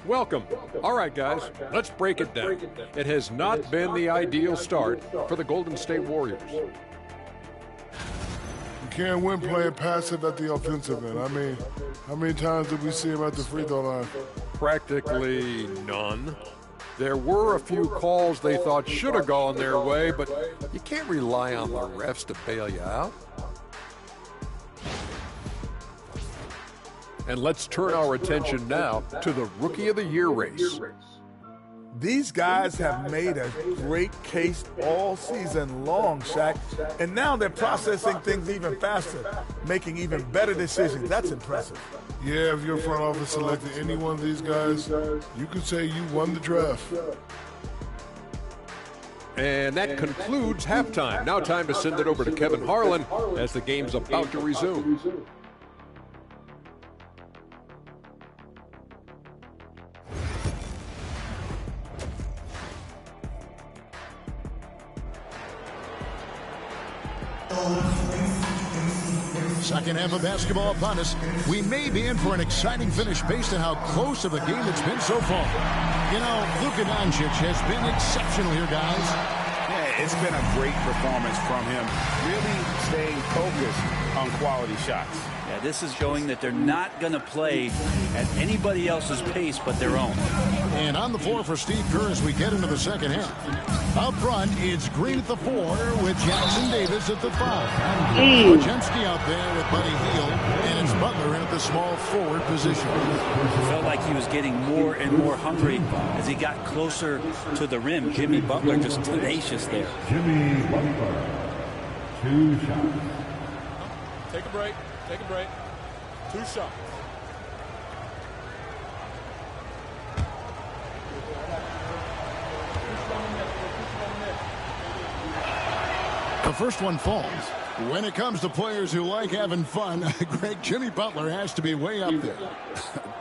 Welcome. All right, guys, let's break it down. It has not been the ideal start for the Golden State Warriors. You can't win playing passive at the offensive end. I mean, how many times did we see him at the free throw line? Practically none. There were a few calls they thought should have gone their way, but you can't rely on the refs to bail you out. And let's turn our attention now to the Rookie of the Year race. These guys have made a great case all season long, Shaq, and now they're processing things even faster, making even better decisions. That's impressive. Yeah, if your front office selected any one of these guys, you could say you won the draft. And that concludes halftime. Now time to send it over to Kevin Harlan as the game's about to resume. Second half of basketball upon us. We may be in for an exciting finish based on how close of a game it's been so far. You know, Luka Doncic has been exceptional here, guys. Yeah, it's been a great performance from him, really staying focused on quality shots. Yeah, this is showing that they're not going to play at anybody else's pace but their own. And on the floor for Steve Kerr as we get into the second half. Up front, it's Green at the 4 with Jackson Davis at the 5. Podziemski out there with Buddy Hield, and it's Butler in at the small forward position. It felt like he was getting more and more hungry as he got closer to the rim. Jimmy Butler just tenacious there. Jimmy Butler, 2 shots. Take a break. Take a break. 2 shots. The first one falls. When it comes to players who like having fun, Greg, Jimmy Butler has to be way up there.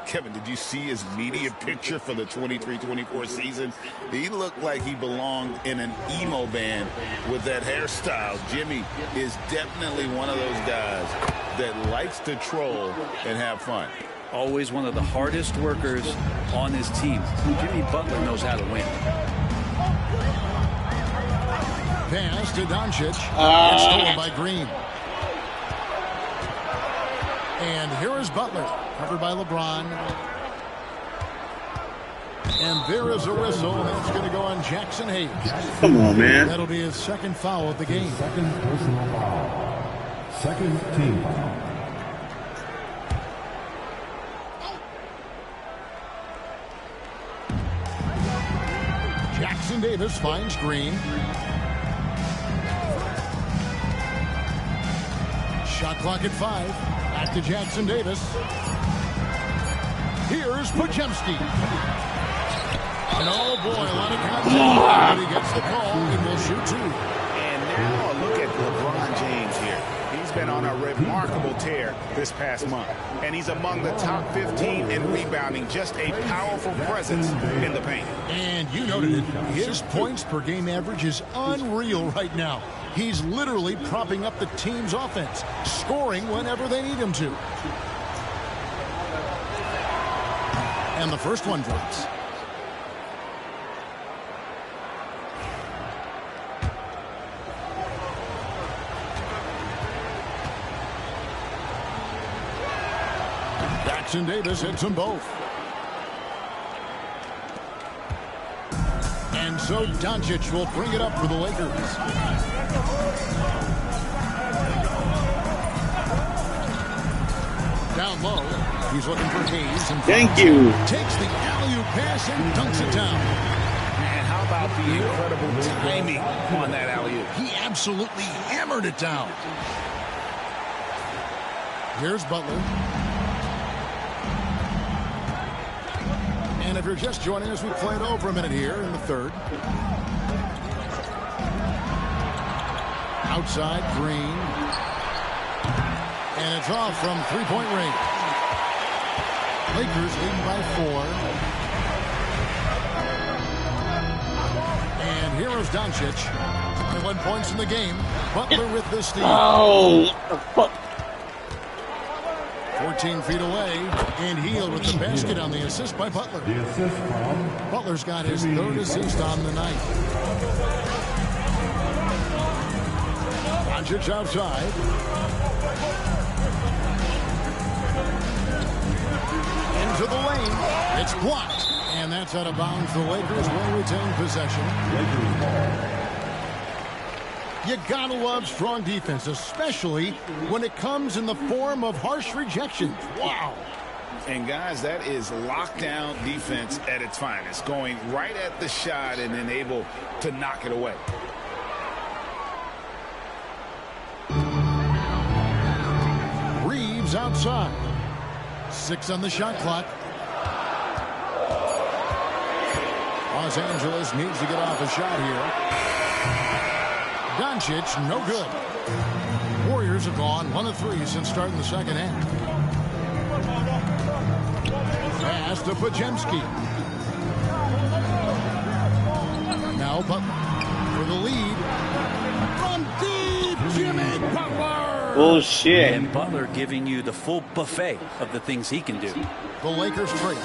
Kevin, did you see his media picture for the 23-24 season? He looked like he belonged in an emo band with that hairstyle. Jimmy is definitely one of those guys that likes to troll and have fun. Always one of the hardest workers on his team. Jimmy Butler knows how to win. Pass to Doncic. It's stolen by Green. And here is Butler, covered by LeBron. And there is a whistle. That's going to go on Jackson Hayes. Come on, man. That'll be his second foul of the game. Second personal foul. Second team foul. Jackson Davis finds Green. Shot clock at 5. Back to Jackson Davis. Here's Podziemski. And oh boy, a lot of contact. But he gets the call and will shoot 2. And now a look at LeBron James here. He's been on a remarkable tear this past month. And he's among the top 15 in rebounding. Just a powerful presence in the paint. And you noted it. His points per game average is unreal right now. He's literally propping up the team's offense, scoring whenever they need him to. And the first one drops. Jackson Davis hits them both. And so Doncic will bring it up for the Lakers. Down low, he's looking for Hayes. And thank you. Takes the alley-oop pass and dunks it down. And how about the incredible timing on that alley-oop? He absolutely hammered it down. Here's Butler. And if you're just joining us, we played over a minute here in the third. Outside, Green. And it's off from three-point range. Lakers leading by 4. And here's Doncic. 21 points in the game. Butler with the steal. Oh, fuck. 14 feet away, and Hield with the basket on the assist by Butler. The assist from Butler's got his third assist on the night. Doncic outside. Into the lane. It's blocked, and that's out of bounds. The Lakers will retain possession. You gotta love strong defense, especially when it comes in the form of harsh rejections. Wow. And guys, that is lockdown defense at its finest, going right at the shot and then able to knock it away. Reeves outside. 6 on the shot clock. Los Angeles needs to get off a shot here. Doncic, no good. Warriors have gone 1 of 3 since starting the second half. Pass to Pajemski. Now Butler for the lead. From deep, Jimmy Butler. Bullshit. And Butler giving you the full buffet of the things he can do. The Lakers trace.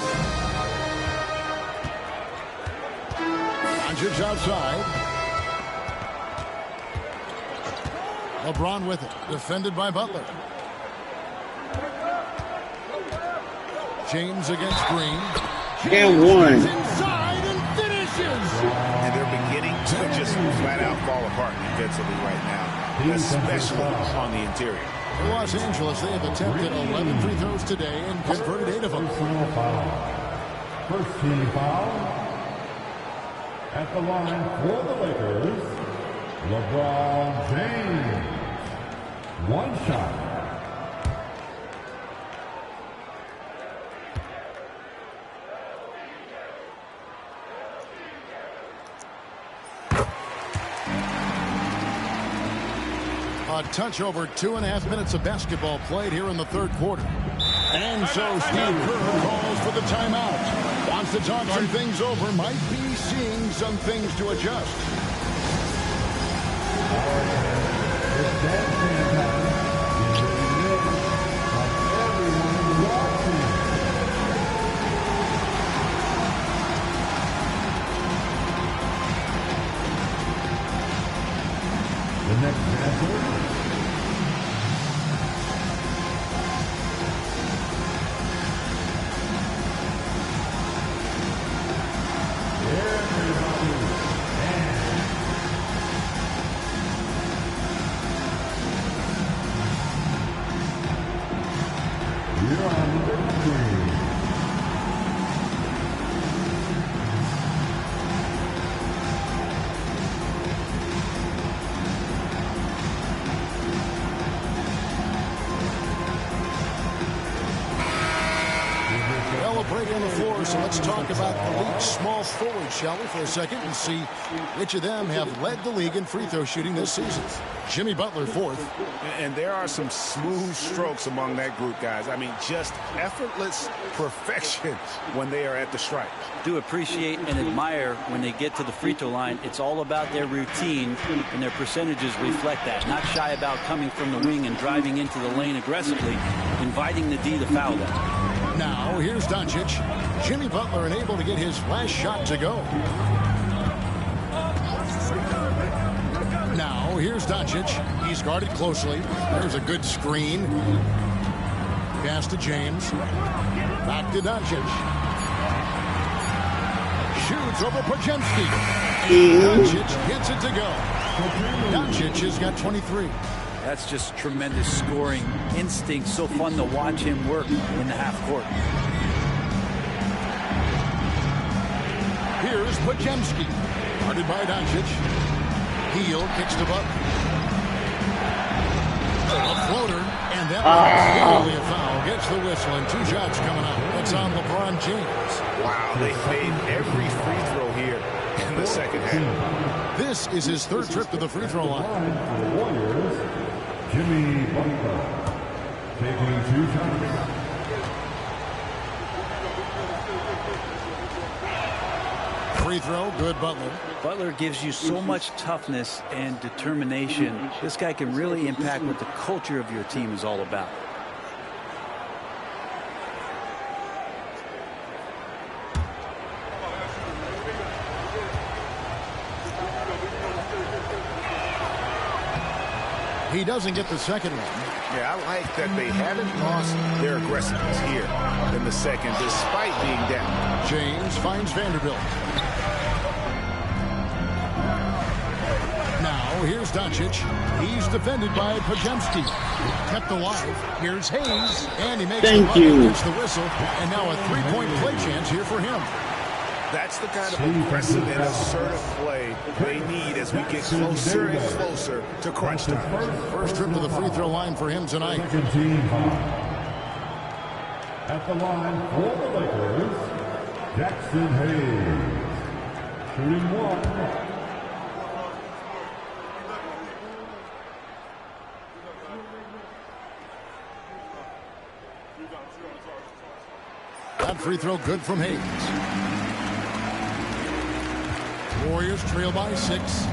Doncic outside. LeBron with it. Defended by Butler. James against Green. And one. Inside and finishes. And they're beginning to just flat out fall apart defensively right now, especially on the interior. For Los Angeles, they have attempted 11 free throws today and converted 8 of them. First team foul. At the line for the Lakers, LeBron James. 1 shot. A touch over 2.5 minutes of basketball played here in the third quarter. And so Steve Kerr calls for the timeout. Wants to talk some things over. Might be seeing some things to adjust. It's dancing time. It's in the midst of everyone watching. The next dancer. So let's talk about the league's small forward, shall we, for a second, and see which of them have led the league in free throw shooting this season. Jimmy Butler, 4th. And there are some smooth strokes among that group, guys. I mean, just effortless perfection when they are at the stripe. Do appreciate and admire when they get to the free throw line. It's all about their routine, and their percentages reflect that. Not shy about coming from the wing and driving into the lane aggressively, inviting the D to foul them. Now, here's Doncic. Jimmy Butler unable to get his last shot to go. Now, here's Doncic. He's guarded closely. There's a good screen. Pass to James. Back to Doncic. Shoots over Pajemski. Doncic gets it to go. Doncic has got 23. That's just tremendous scoring instinct. So fun to watch him work in the half court. Here's Podziemski. Guarded by Doncic. Heel kicks to Butler. A floater, and that one's clearly a foul. Gets the whistle, and 2 shots coming out. That's on LeBron James. Wow, they made every free throw here in the second half. This is his 3rd trip to the free throw line. For the Warriors, Jimmy Butler taking 2 shots. Free throw, good Butler. Butler gives you so much toughness and determination. This guy can really impact what the culture of your team is all about. He doesn't get the second one. Yeah, I like that they haven't lost their aggressiveness here in the second, despite being down. James finds Vanderbilt. Now, here's Doncic. He's defended by Podziemski. Kept alive. Here's Hayes. And he makes the whistle. And now a 3-point play chance here for him. That's the kind of aggressive and assertive play they need as we get closer and closer to crunch time. First trip to the free throw line for him tonight. Second team foul. At the line for the Lakers, Jackson Hayes. Shooting 1. That free throw good from Hayes. Warriors trail by 6.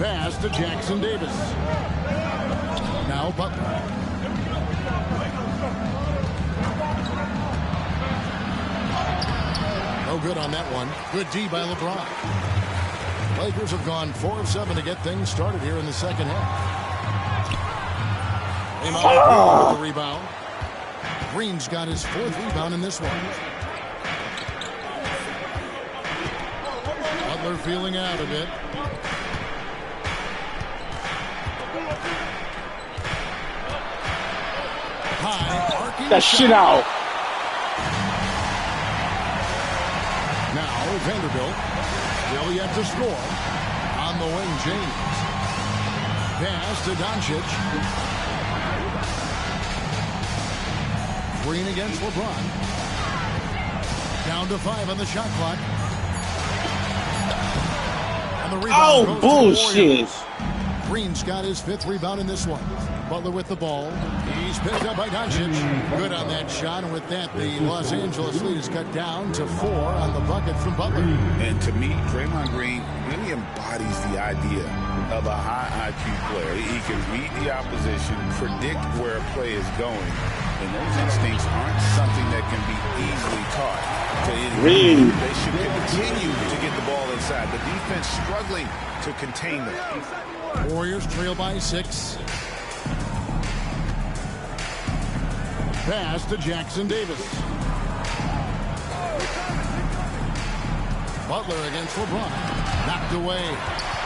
Pass to Jackson Davis. Now Butler. No good on that one. Good D by LeBron. Lakers have gone 4 of 7 to get things started here in the second half. With the rebound. Green's got his 4th rebound in this one. Butler feeling out a bit. High, arcing that shit out. Now Vanderbilt still yet to score. On the wing, James. Pass to Doncic. Green against LeBron. Down to 5 on the shot clock. And the rebound goes bullshit. to the Green's got his 5th rebound in this one. Butler with the ball. He's picked up by Doncic. Good on that shot. And with that, the Los Angeles lead is cut down to 4 on the bucket from Butler. And to me, Draymond Green really embodies the idea of a high IQ player. He can read the opposition, predict where a play is going. And those instincts aren't something that can be easily taught to anyone. They should continue to get the ball inside. The defense struggling to contain them. Warriors trail by 6. Pass to Jackson Davis. Butler against LeBron. Knocked away.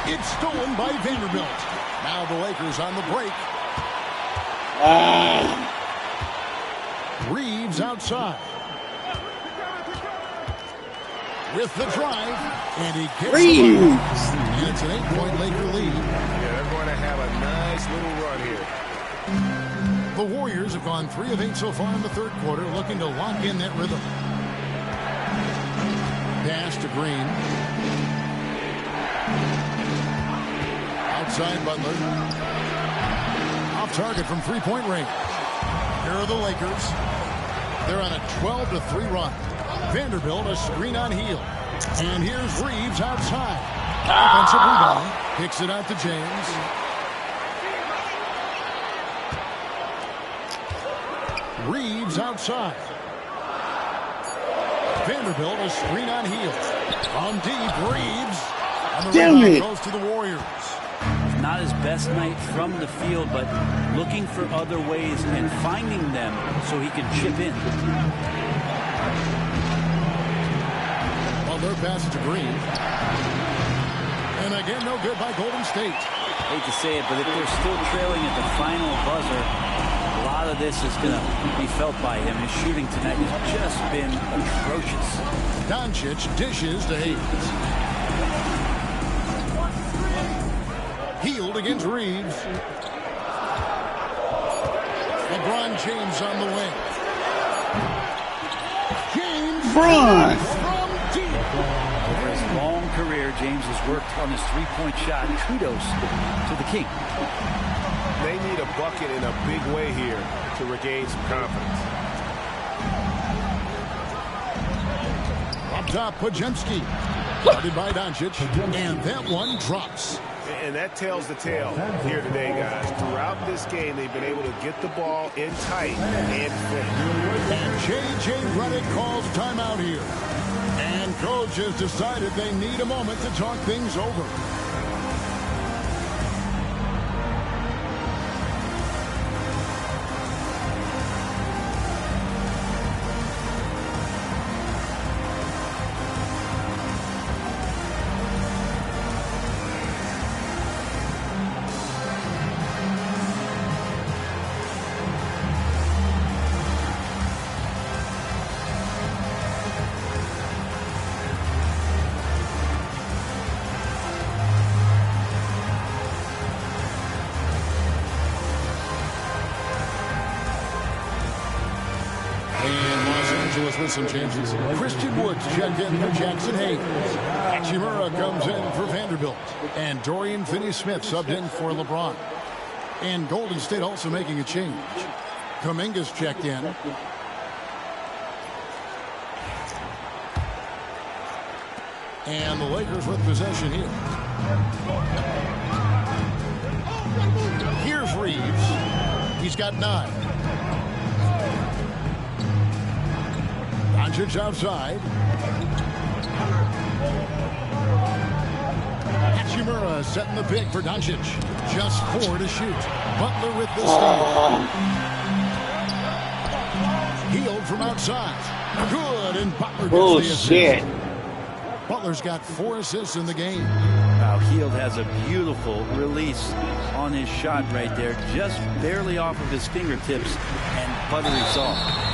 It's stolen by Vanderbilt. Now the Lakers on the break. Reeves outside. With the drive. And he gets the ball. And it's an 8-point Laker lead. Yeah, they're going to have a nice little run here. The Warriors have gone 3 of 8 so far in the 3rd quarter, looking to lock in that rhythm. Pass to Green. Outside Butler. Off target from 3-point range. Here are the Lakers. They're on a 12-3 run. Vanderbilt a screen on heel. And here's Reeves outside. Offensive rebound. Kicks it out to James. Reeves outside. Vanderbilt a screen on heel. On deep, Reeves. And the rebound goes to the Warriors. Not his best night from the field, but looking for other ways and finding them so he can chip in. Butler passes to Green. And again, no good by Golden State. Hate to say it, but if they're still trailing at the final buzzer, a lot of this is going to be felt by him. His shooting tonight has just been atrocious. Doncic dishes to Hayes. Healed against Reeves. LeBron James on the wing. James from deep. Over his long career, James has worked on his three-point shot. Kudos to the King. They need a bucket in a big way here to regain some confidence. Up top, Podziemski. Guarded by Doncic. And that one drops. And that tells the tale here today, guys. Throughout this game, they've been able to get the ball in tight and finish. And J.J. Redick calls timeout here. And coach has decided they need a moment to talk things over. With some changes. Christian Woods checked in for Jackson Hayes. Hachimura comes in for Vanderbilt. And Dorian Finney-Smith subbed in for LeBron. And Golden State also making a change. Kuminga's checked in. And the Lakers with possession here. Here's Reeves. He's got 9. Doncic outside. Hachimura setting the pick for Doncic. Just 4 to shoot. Butler with the steal. Healed from outside. Good, and Butler gets the assist. Butler's got 4 assists in the game. Wow, Hield has a beautiful release on his shot right there. Just barely off of his fingertips and buttery soft.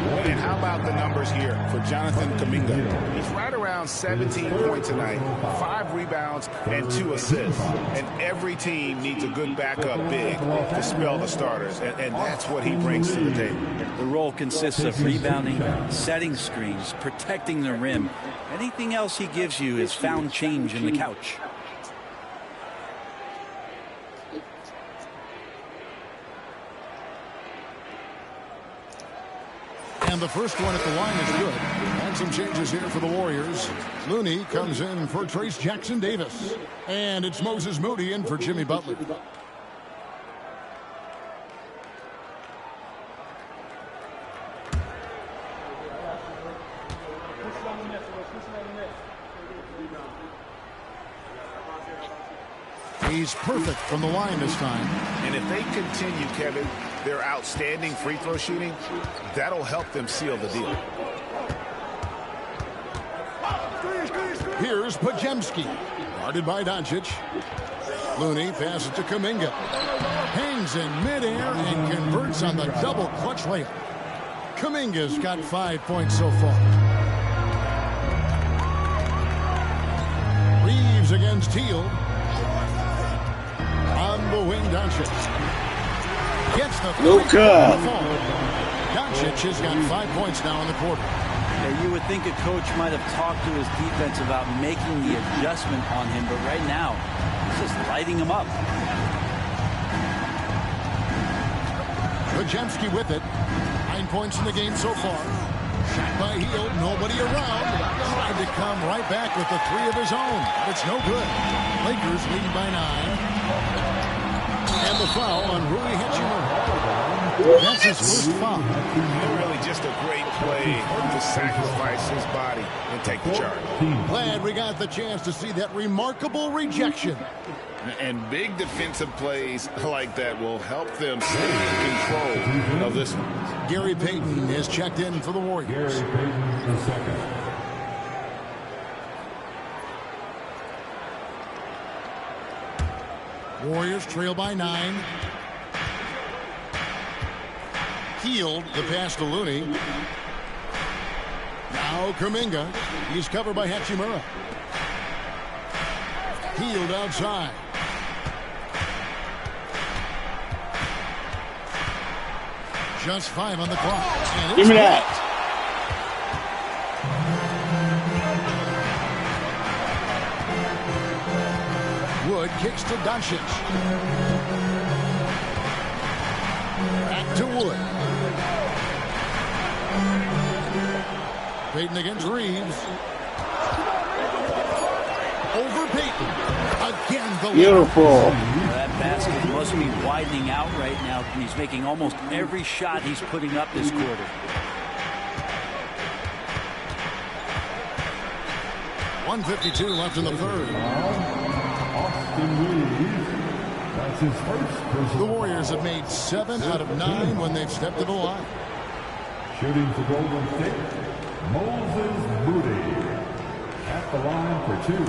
And how about the numbers here for Jonathan Kuminga? He's right around 17 points tonight, 5 rebounds, and 2 assists. And every team needs a good backup big to spell the starters, and that's what he brings to the table. The role consists of rebounding, setting screens, protecting the rim. Anything else he gives you is found change in the couch. And the first one at the line is good. And some changes here for the Warriors. Looney comes in for Trace Jackson Davis. And it's Moses Moody in for Jimmy Butler. He's perfect from the line this time. And if they continue, Kevin, their outstanding free throw shooting, that'll help them seal the deal. Here's Podziemski, guarded by Doncic. Looney passes to Kuminga. Hangs in midair and converts on the double clutch layup. Kuminga's got 5 points so far. Reeves against Hield. On the wing, Doncic. Gets the Luka. Doncic has got 5 points now in the quarter. Yeah, you would think a coach might have talked to his defense about making the adjustment on him, but right now, he's just lighting him up. Podziemski with it. 9 points in the game so far. Shot by Hield, nobody around. Tried to come right back with the 3 of his own, but it's no good. Lakers lead by 9. And the foul on Rui Hachimura. That's his first foul. Really just a great play to sacrifice his body and take the charge. Glad we got the chance to see that remarkable rejection. And big defensive plays like that will help them stay in control of this one. Gary Payton is checked in for the Warriors. Warriors trail by 9. Healed the pass to Looney. Now Kuminga. He's covered by Hachimura. Healed outside. Just 5 on the clock. And Give me that. Wood kicks to Doncic. Back to Wood. Payton against Reeves. Over Payton. Again, the Beautiful. That basket must be widening out right now. He's making almost every shot he's putting up this quarter. .152 left in the third. That's his first. The Warriors have made 7 out of 9 when they've stepped to the line. Shooting for Golden State, Moses Moody at the line for 2.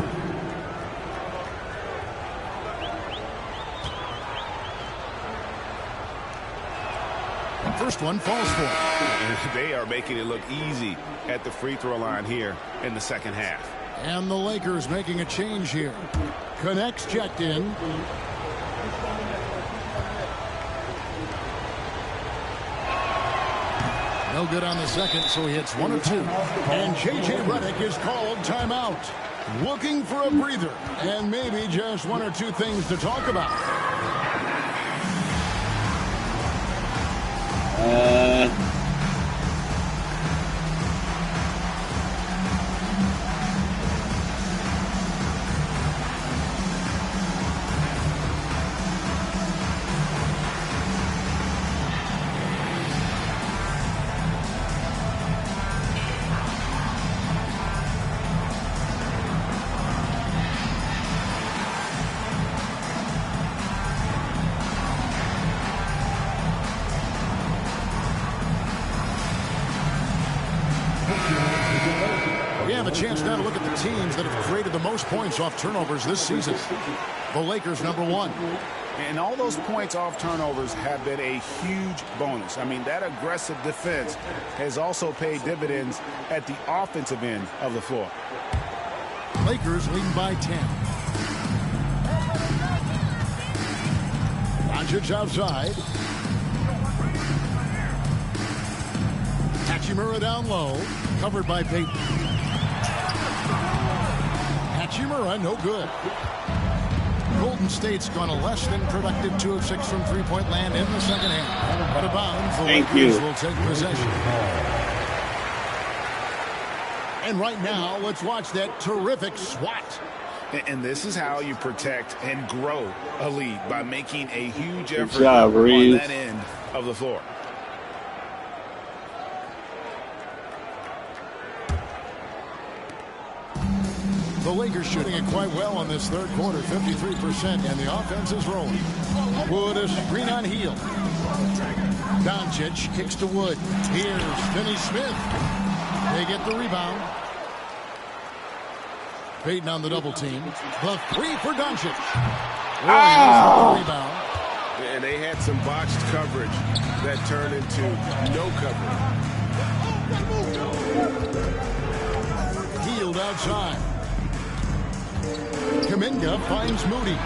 First one falls for him. They are making it look easy at the free throw line here in the second half. And the Lakers making a change here. Connects checked in. No good on the second, so he hits 1 or 2. And J.J. Redick is called timeout. Looking for a breather and maybe just 1 or 2 things to talk about. We have a chance now to look at the teams that have created the most points off turnovers this season. The Lakers, number 1. And all those points off turnovers have been a huge bonus. I mean, that aggressive defense has also paid dividends at the offensive end of the floor. Lakers leading by 10. Doncic outside. Hachimura down low. Covered by Payton. Hachimura, no good. Golden State's gone a less than productive 2 of 6 from three-point land in the second half. Out of bounds, the Lakers will take possession. And right now, let's watch that terrific swat. And this is how you protect and grow a lead, by making a huge effort job, on Reeves. that end of the floor. The Lakers shooting it quite well in this third quarter, 53%, and the offense is rolling. Wood a screen on heel. Doncic kicks to Wood. Here's Finney-Smith. They get the rebound. Payton on the double team. The 3 for Doncic. Warriors with the rebound. And they had some botched coverage that turned into no coverage. Healed outside. Kuminga finds Moody.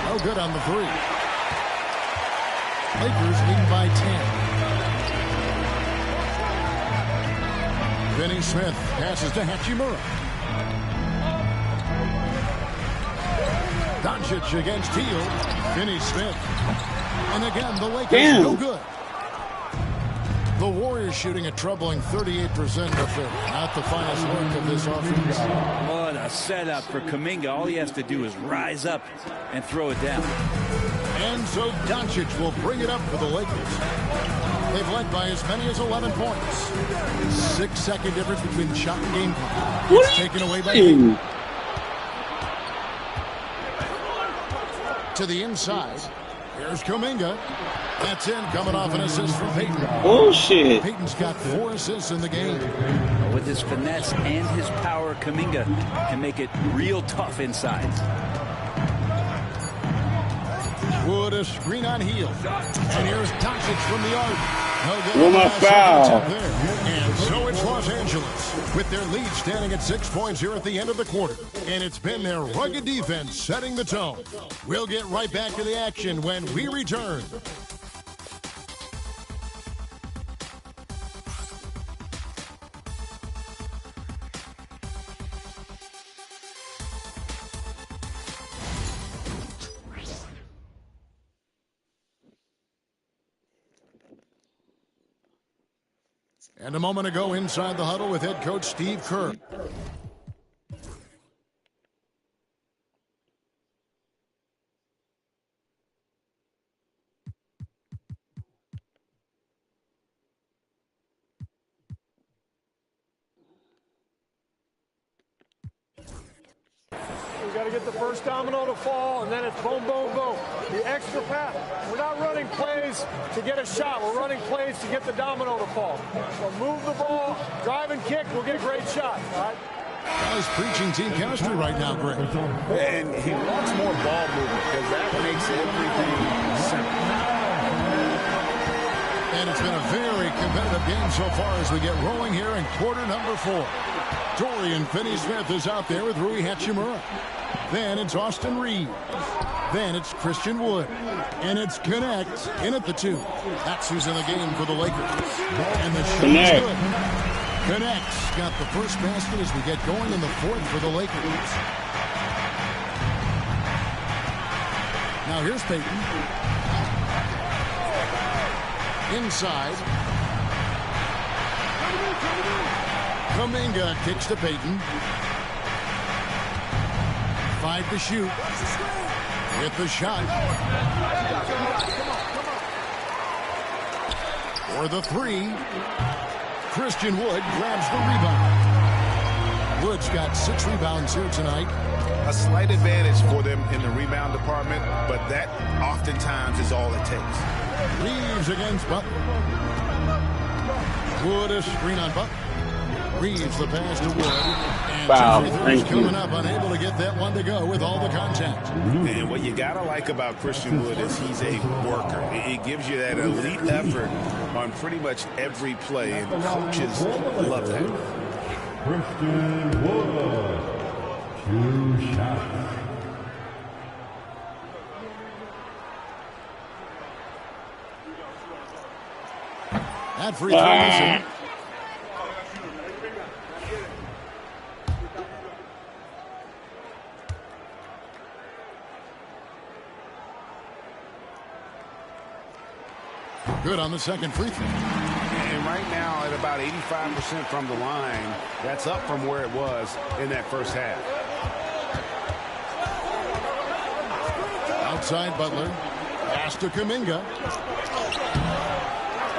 No good on the 3. Lakers lead by 10. Finney-Smith passes to Hachimura. Doncic against Teal. Finney-Smith. And again, the Lakers no good. The Warriors shooting a troubling 38% of it. Not the finest work of this offense. What a setup for Kuminga. All he has to do is rise up and throw it down. And so Doncic will bring it up for the Lakers. They've led by as many as 11 points. 6-second difference between shot and game clock. It's taken away by Payton. To the inside. Here's Kuminga. That's in, coming off an assist from Payton. Bullshit. Payton's got 4 assists in the game. With his finesse and his power, Kuminga can make it real tough inside. Wood a screen on heel. And here's Doncic from the arc. Well, my foul. And so it's Los Angeles with their lead standing at 6 points here at the end of the quarter. And it's been their rugged defense setting the tone. We'll get right back to the action when we return. And a moment ago inside the huddle with head coach Steve Kerr. We got to get the first domino to fall, and then it's boom, boom, boom. The extra pass. We're not running plays to get a shot. We're running plays to get the domino to fall. So move the ball, drive and kick. We'll get a great shot. All right? He's preaching team chemistry right now, Greg. And he wants more ball movement because that makes everything simple. And it's been a very competitive game so far as we get rolling here in quarter number 4. Dorian Finney-Smith is out there with Rui Hachimura. Then it's Austin Reeves. Then it's Christian Wood. And it's Connect in at the 2. That's who's in the game for the Lakers. And the shot is good. Connect's got the first basket as we get going in the 4th for the Lakers. Now here's Payton. Inside. Kuminga kicks to Payton. 5 to shoot. With the shot. For the 3. Christian Wood grabs the rebound. Wood's got 6 rebounds here tonight. A slight advantage for them in the rebound department, but that oftentimes is all it takes. Reeves against Butler. Wood a screen on Butler. Reeves the pass to Wood. And Foul. Thank coming up, unable to get that one to go with all the contact. And what you got to like about Christian Wood is he's a worker. It gives you that elite effort on pretty much every play, and coaches love that. Christian Wood, 2 shots. That free throw is in. Good on the second free throw. And right now at about 85% from the line, that's up from where it was in that first half. Outside Butler. Pass to Kuminga.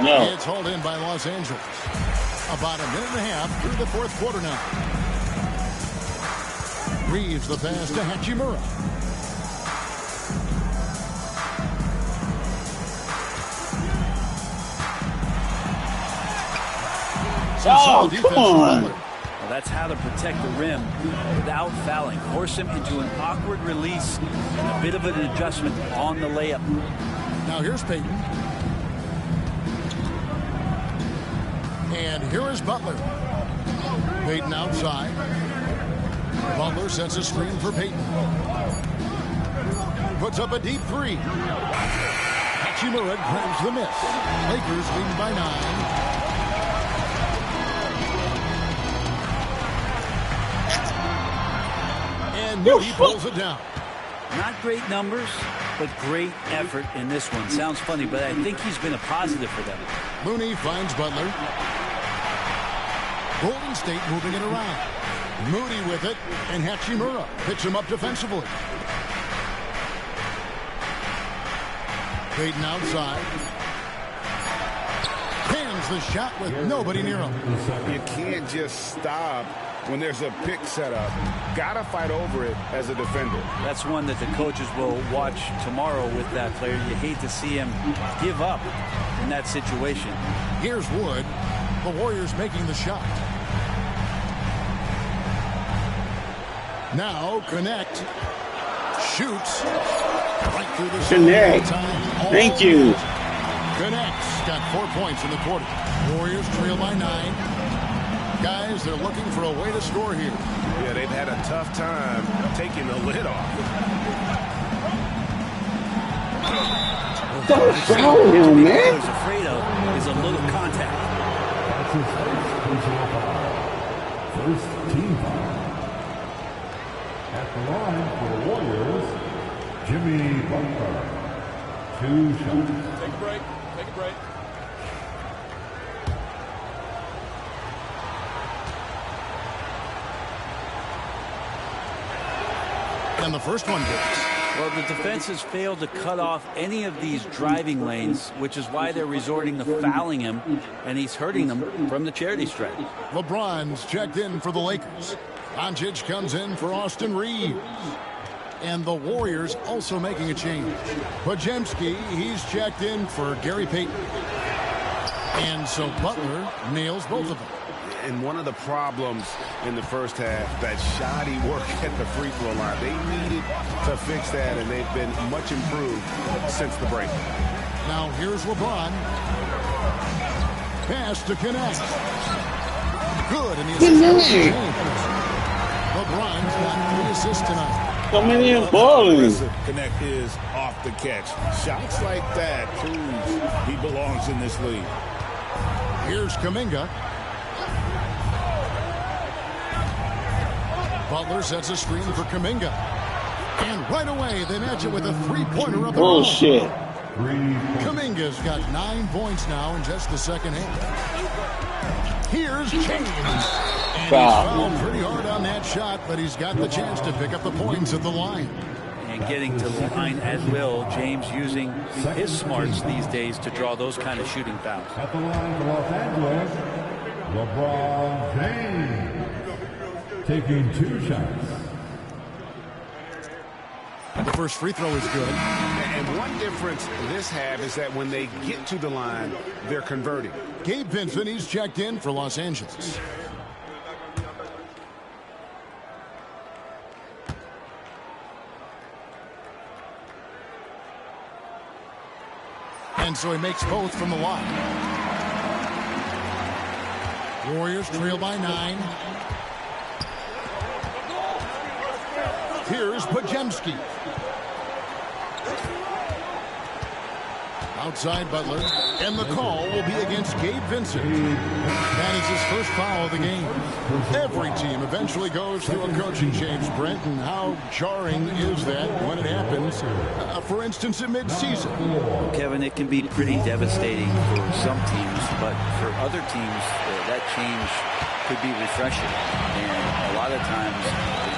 No. It's hauled in by Los Angeles. About a minute and a half through the 4th quarter now. Reeves the pass to Hachimura. Oh, come on. Well, that's how to protect the rim without fouling. Force him into an awkward release and a bit of an adjustment on the layup. Now here's Payton. And here is Butler. Payton outside. Butler sets a screen for Payton. Puts up a deep 3. Hachimura grabs the miss. Lakers leading by 9. And Moody pulls it down. Not great numbers, but great effort in this one. Sounds funny, but I think he's been a positive for them. Mooney finds Butler. Golden State moving it around. Moody with it, and Hachimura picks him up defensively. Payton outside. Pans the shot with nobody near him. You can't just stop when there's a pick set up. Gotta fight over it as a defender. That's one that the coaches will watch tomorrow with that player. You hate to see him give up in that situation. Here's Wood. The Warriors making the shot. Now Connect. Shoots. Right through the Connect. Thank you. Connects. Got 4 points in the quarter. Warriors trail by 9. Guys, they're looking for a way to score here. Yeah, they've had a tough time taking the lid off. Don't foul him, man. What he's afraid of is a little contact. That's his first team foul. At the line for the Warriors, Jimmy Butler. 2 shots. Take a break. Take a break. And the first one goes. Well, the defense has failed to cut off any of these driving lanes, which is why they're resorting to fouling him, and he's hurting them from the charity stripe. LeBron's checked in for the Lakers. Doncic comes in for Austin Reeves. And the Warriors also making a change. Podziemski, he's checked in for Gary Payton. And so Butler nails both of them. And one of the problems in the first half, that shoddy work at the free throw line. They needed to fix that, and they've been much improved since the break. Now here's LeBron. Pass to connect. Good, and the assist. LeBron's got 3 assists tonight. Coming in balling. Connect is off the catch. Shots like that proves he belongs in this league. Here's Kuminga. Butler sets a screen for Kuminga. And right away, they match it with a 3-pointer of their own. Bullshit. Kuminga's got 9 points now in just the second half. Here's James. And he's fouled pretty hard on that shot, but he's got the chance to pick up the points at the line. And getting to the line at will, James using his smarts these days to draw those kind of shooting fouls. At the line for Los Angeles, LeBron James. Taking 2 shots. The first free throw is good. And one difference this half is that when they get to the line, they're converting. Gabe Vincent, he's checked in for Los Angeles. And so he makes both from the line. Warriors trail by 9. Here's Podziemski. Outside Butler. And the call will be against Gabe Vincent. That is his first foul of the game. Every team eventually goes through a coaching change, Brent, and how jarring is that when it happens, for instance, in midseason? Kevin, it can be pretty devastating for some teams, but for other teams, that change could be refreshing. And a lot of times,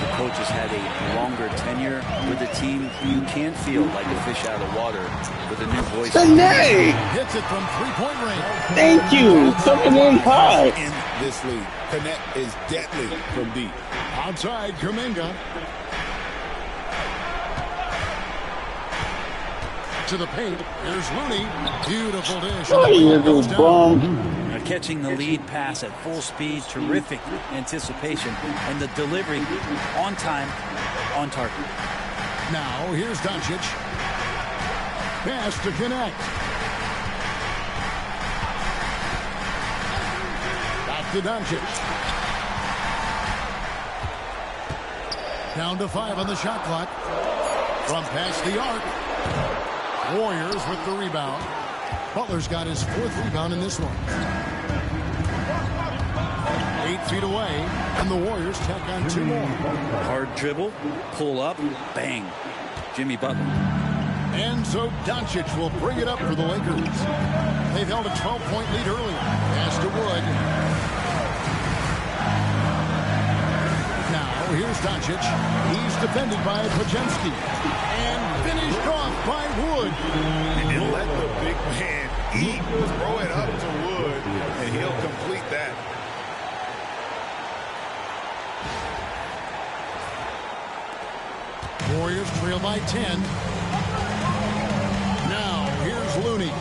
the coaches had a longer tenure with the team. You can feel like a fish out of water with a new voice. Hits it from 3-point range. Thank you. Coming in high. In this league, Connect is deadly from deep. Outside, Kuminga. To the paint. Here's Looney. Beautiful dish. Oh, you little bum. Catching the lead pass at full speed. Terrific anticipation. And the delivery on time, on target. Now, here's Doncic. Pass to connect. Back to Doncic. Down to 5 on the shot clock. From past the arc. Warriors with the rebound. Butler's got his 4th rebound in this one. 8 feet away, and the Warriors tack on 2 more. Hard dribble, pull up, bang. Jimmy Butler. And so Doncic will bring it up for the Lakers. They've held a 12-point lead earlier. Pass to Wood. Now, here's Doncic. He's defended by Podziemski. And finished off by Wood. And let the big man eat. Throw it up to Wood, and he'll complete that. Warriors trail by 10. Now, here's Looney.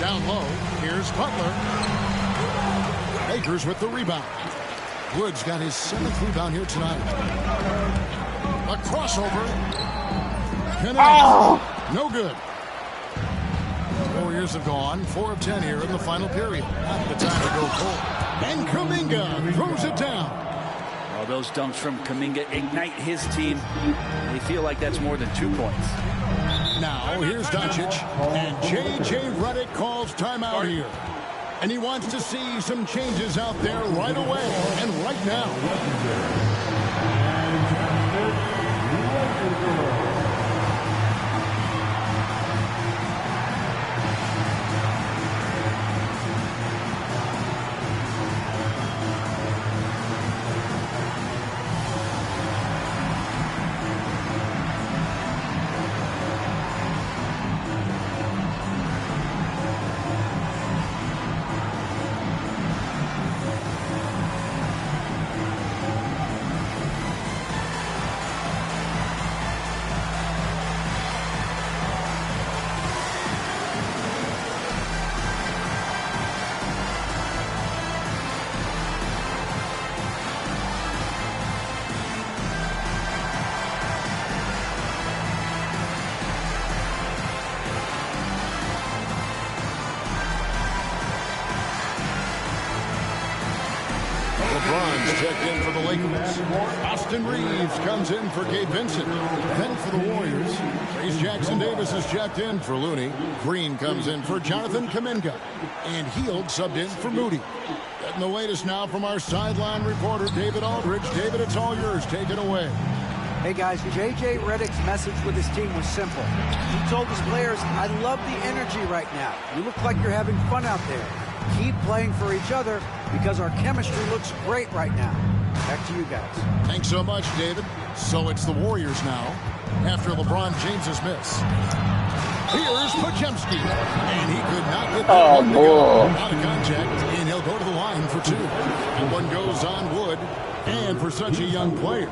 Down low, here's Butler. Lakers with the rebound. Wood's got his 7th rebound here tonight. A crossover. Connects. No good. Warriors have gone 4 of 10 here in the final period. Not the time to go cold. And Kuminga throws it down. Well, those dunks from Kuminga ignite his team. They feel like that's more than 2 points. Now, here's Doncic. And J.J. Redick calls timeout here. And he wants to see some changes out there right away and right now. LeBron's checked in for the Lakers. Austin Reeves comes in for Gabe Vincent. Then for the Warriors, Trace Jackson-Davis is checked in for Looney. Green comes in for Jonathan Kuminga. And Hield subbed in for Moody. Getting the latest now from our sideline reporter, David Aldridge. David, it's all yours. Take it away. Hey guys, J.J. Redick's message with his team was simple. He told his players, I love the energy right now. You look like you're having fun out there. Keep playing for each other because our chemistry looks great right now. Back to you guys. Thanks so much, David. So it's the Warriors now after LeBron James's miss. Here's Podziemski, and he could not get that one to go. Out of contact, and he'll go to the line for 2. And one goes on Wood. And for such a young player,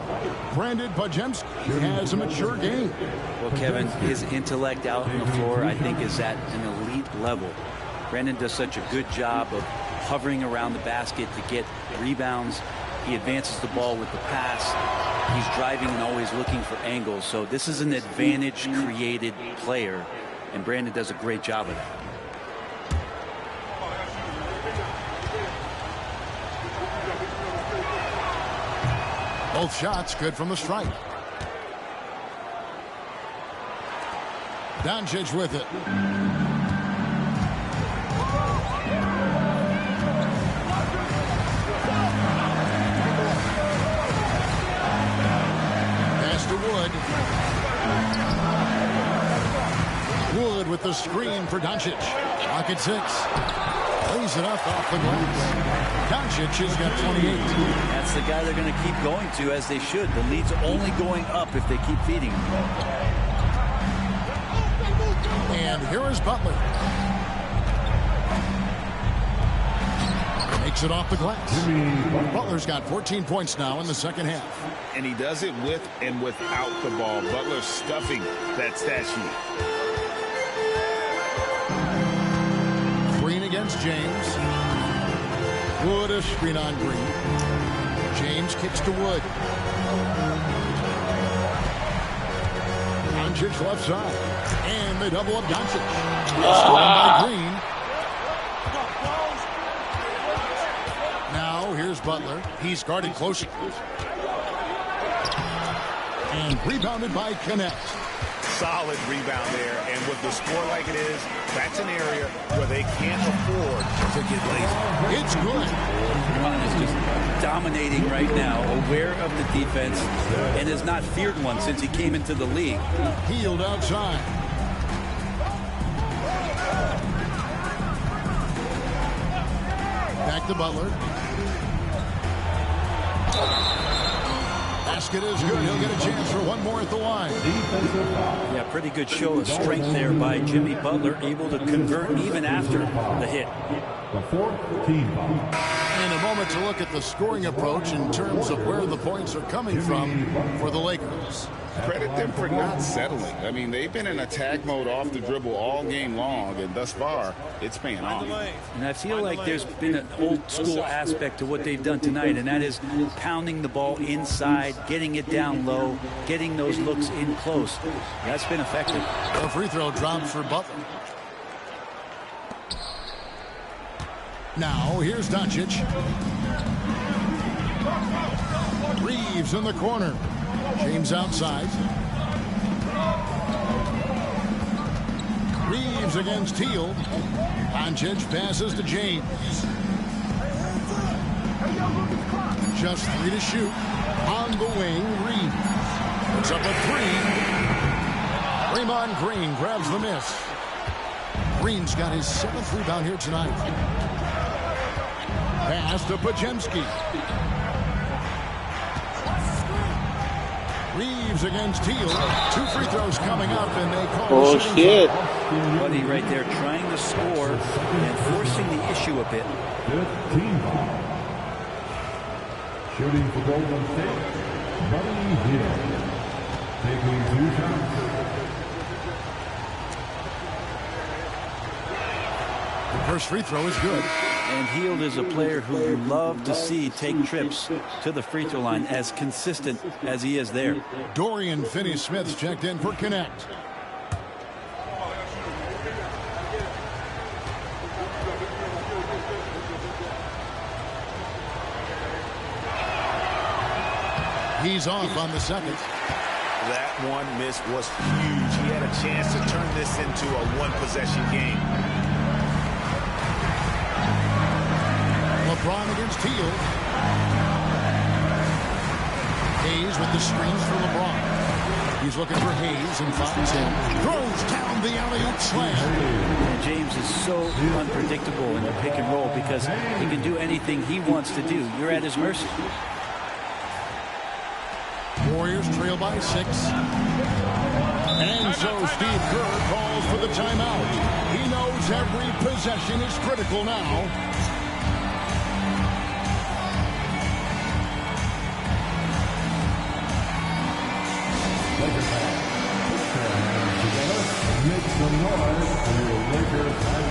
Brandon Podziemski has a mature game. Well, Kevin, his intellect out on the floor, I think, is at an elite level. Brandon does such a good job of hovering around the basket to get rebounds. He advances the ball with the pass. He's driving and always looking for angles. So this is an advantage-created player, and Brandon does a great job of that. Both shots good from the stripe. Doncic with it. Pass to Wood. Wood with the screen for Doncic. Clock at 6. Lays it up off the glass. Doncic has got 28. That's the guy they're going to keep going to, as they should. The lead's only going up if they keep feeding him. And here is Butler. Makes it off the glass. Butler's got 14 points now in the second half. And he does it with and without the ball. Butler stuffing that stat sheet. Green against James. Wood a screen on Green. James kicks to Wood. Doncic left side. And they double up Doncic. By Green. Now here's Butler. He's guarded closely. And rebounded by Connect. Solid rebound there, and with the score like it is, that's an area where they can't afford to get lazy. It's good. Ron is just dominating right now, aware of the defense, and has not feared one since he came into the league. Hield outside. Back to Butler. Basket is good. He'll get a chance for one more at the line. Yeah, pretty good show of strength there by Jimmy Butler, able to convert even after the hit. And a moment to look at the scoring approach in terms of where the points are coming from for the Lakers. credit them for not settling. I mean, they've been in attack mode off the dribble all game long, and thus far, it's paying off. And I feel like there's been an old school aspect to what they've done tonight, and that is pounding the ball inside, getting it down low, getting those looks in close. That's been effective. A free throw drops for Butler. Now, here's Doncic. Reeves in the corner. James outside. Reeves against Teal. Doncic passes to James. Just 3 to shoot. On the wing, Reeves. It's up a 3. Draymond Green grabs the miss. Green's got his 7th rebound here tonight. Pass to Pajemski. Reeves against Teal. 2 free throws coming up, and they call Oh, shit. Buddy right there trying to score and forcing the issue a bit. 15 foul. Shooting for Golden State, Buddy Hield. Taking 2 shots. The first free throw is good. And Hield is a player who you love to see take trips to the free throw line, as consistent as he is there. Dorian Finney-Smith's checked in for Connect. He's off on the second. That one miss was huge. He had a chance to turn this into a one-possession game. LeBron against Teal. Hayes with the screens for LeBron. He's looking for Hayes and finds him. Throws down the alley-oop slam. And James is so unpredictable in the pick and roll because he can do anything he wants to do. You're at his mercy. Warriors trail by 6. And so Steve Kerr calls for the timeout. He knows every possession is critical now. Make some noise for your Lakers team.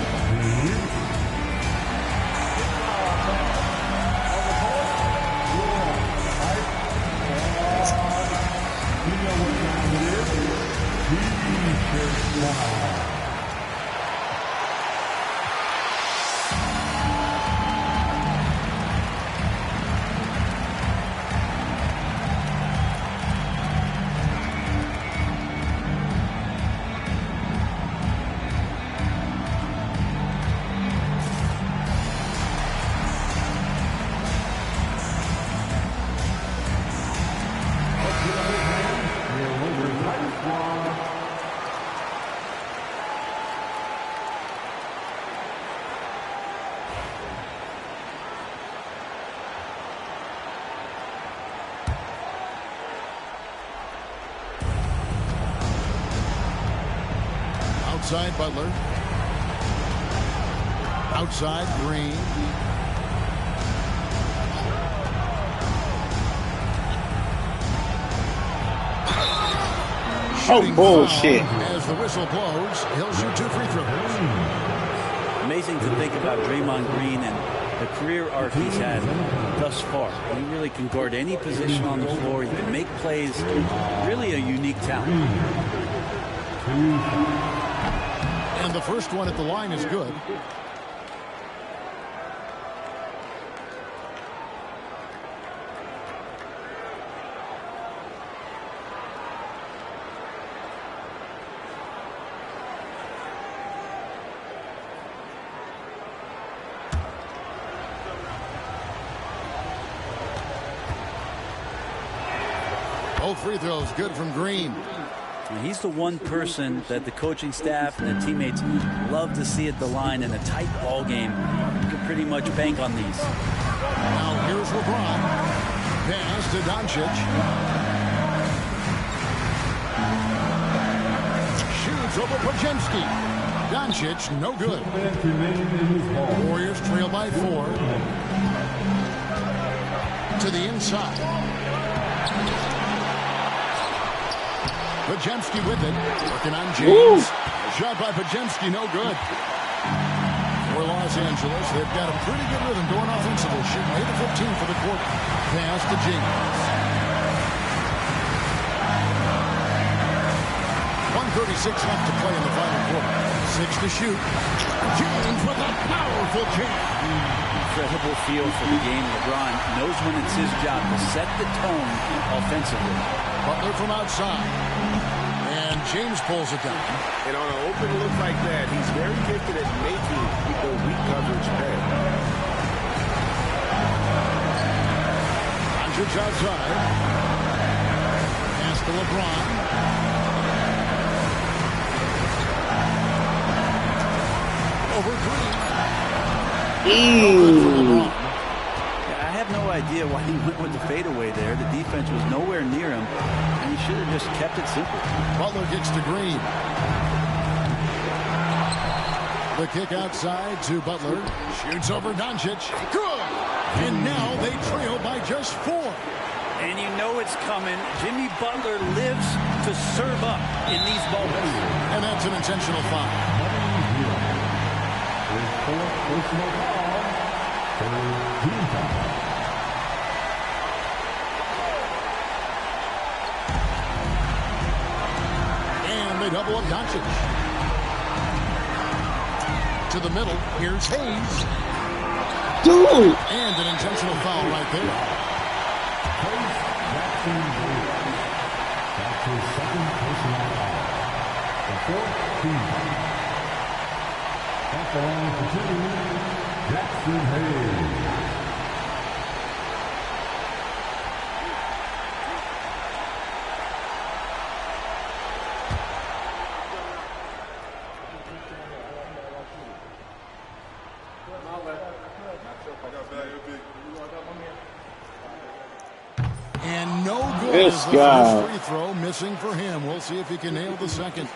You know what time it is? T-shirt time. Outside Butler. Outside Green. Oh, bullshit. As the whistle blows, he'll shoot 2 free throws. Amazing to think about Draymond Green and the career arc he's had thus far. He really can guard any position on the floor. He can make plays. Really a unique talent. And the first one at the line is good. Both free throws good from Green. He's the one person that the coaching staff and the teammates love to see at the line in a tight ball game. You can pretty much bank on these. Now here's LeBron. Pass to Doncic. Shoots over Pajemski. Doncic, no good. Warriors trail by 4. To the inside. Pajemski with it. Working on James. Shot by Pajemski, no good. For Los Angeles, they've got a pretty good rhythm going offensively. Shooting 8 of 15 for the quarter. Pass to James. 1:36 left to play in the final quarter. 6 to shoot. James with a powerful kick. Incredible feel for the game. LeBron knows when it's his job to set the tone offensively. Butler from outside. And James pulls it down. And on an open look like that, he's very gifted at making people weak coverage pay. Doncic outside. Pass to LeBron. Over Green. Yeah, I have no idea why he went with the fadeaway there. The defense was nowhere near him, and he should have just kept it simple. Butler gets to Green. The kick outside to Butler. Shoots over Doncic. Good! And now they trail by just 4. And you know it's coming. Jimmy Butler lives to serve up in these moments. And that's an intentional foul. And they double up Doncic. To the middle. Here's Hayes. Dude! And an intentional foul right there. That's his second personal foul. The 4th team. At the line for 2, Jackson Hayes. And no good. This is the guy. first free throw missing for him. We'll see if he can nail the second.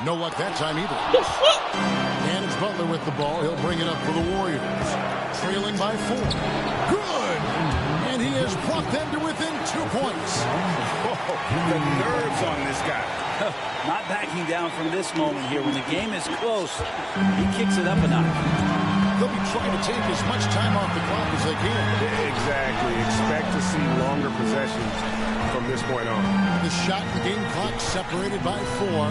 No luck that time either. And it's Butler with the ball. He'll bring it up for the Warriors. Trailing by 4. Good! And he has brought them to within 2 points. The nerves on this guy. Not backing down from this moment here. When the game is close, he kicks it up a notch. They'll be trying to take as much time off the clock as they can. Exactly. Expect to see longer possessions from this point on. The shot and game clock separated by 4.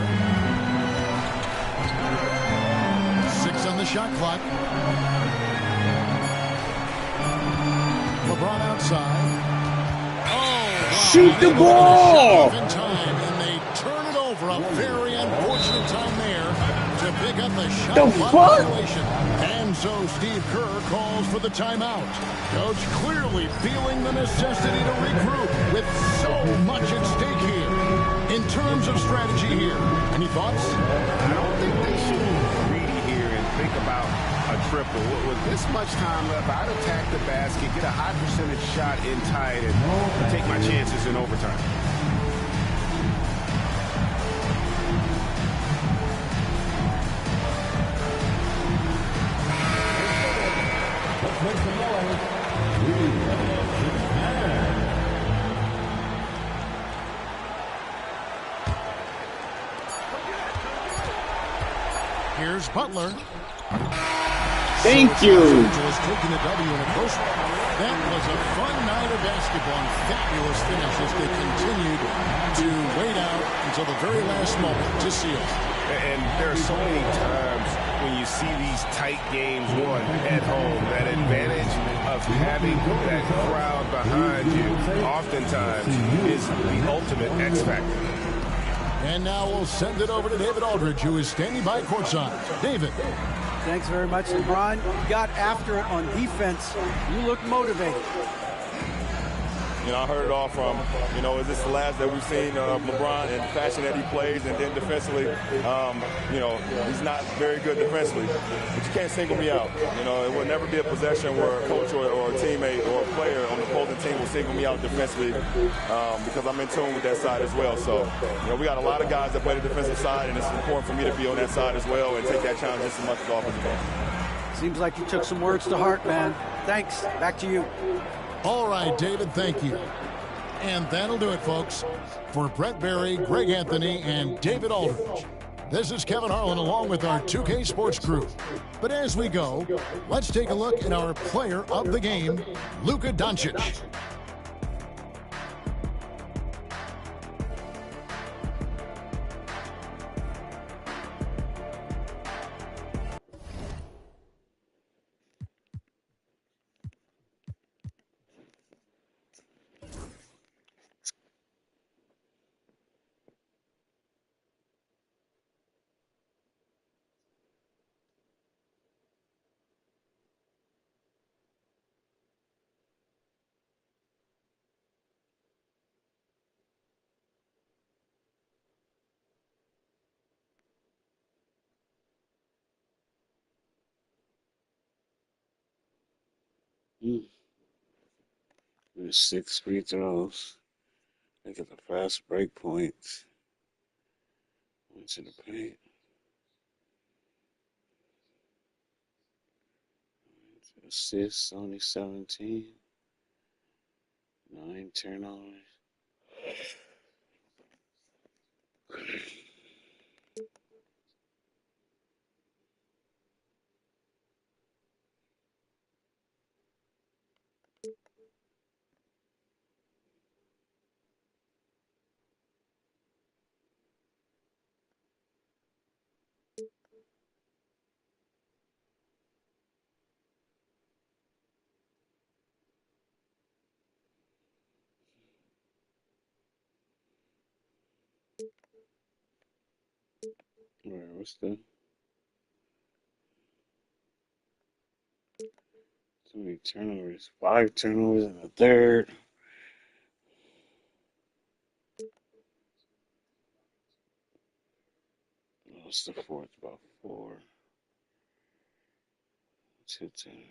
6 on the shot clock. LeBron outside. Oh, shoot the ball! In time, and they turn it over. A very unfortunate time there to pick up the shot clock violation. And so Steve Kerr calls for the timeout. Coach clearly feeling the necessity to regroup with so much at stake here. In terms of strategy here, any thoughts? I don't think they should be greedy here and think about a triple. With this much time left, I'd attack the basket, get a high percentage shot in tight, and take my chances in overtime. Let's make some noise. Here's Butler. Thank you. Was taking a W in a close one. That was a fun night of basketball and fabulous finish as they continued to wait out until the very last moment to seal. And there are so many times when you see these tight games won at home, that advantage of having that crowd behind you oftentimes is the ultimate X factor. And now we'll send it over to David Aldridge, who is standing by courtside. David. Thanks very much, LeBron. You got after it on defense. You look motivated. You know, I heard it all from, you know, is this the last that we've seen of LeBron and the fashion that he plays, and then defensively, you know, he's not very good defensively, but you can't single me out. You know, it will never be a possession where a coach or a teammate or a player on the opposing team will single me out defensively because I'm in tune with that side as well. So, you know, we got a lot of guys that play the defensive side, and it's important for me to be on that side as well and take that challenge just as much as offensive. Seems like you took some words to heart, man. Thanks. Back to you. All right, David, thank you. And that'll do it, folks. For Brett Berry, Greg Anthony, and David Aldridge, this is Kevin Harlan along with our 2K Sports crew. But as we go, let's take a look at our player of the game, Luka Doncic. There's 6 free throws. Look at the fast break points. Into the paint. Assists only 17. 9 turnovers. What's the? So many turnovers. 5 turnovers in the third. What's the fourth? About 4. 2 turnovers.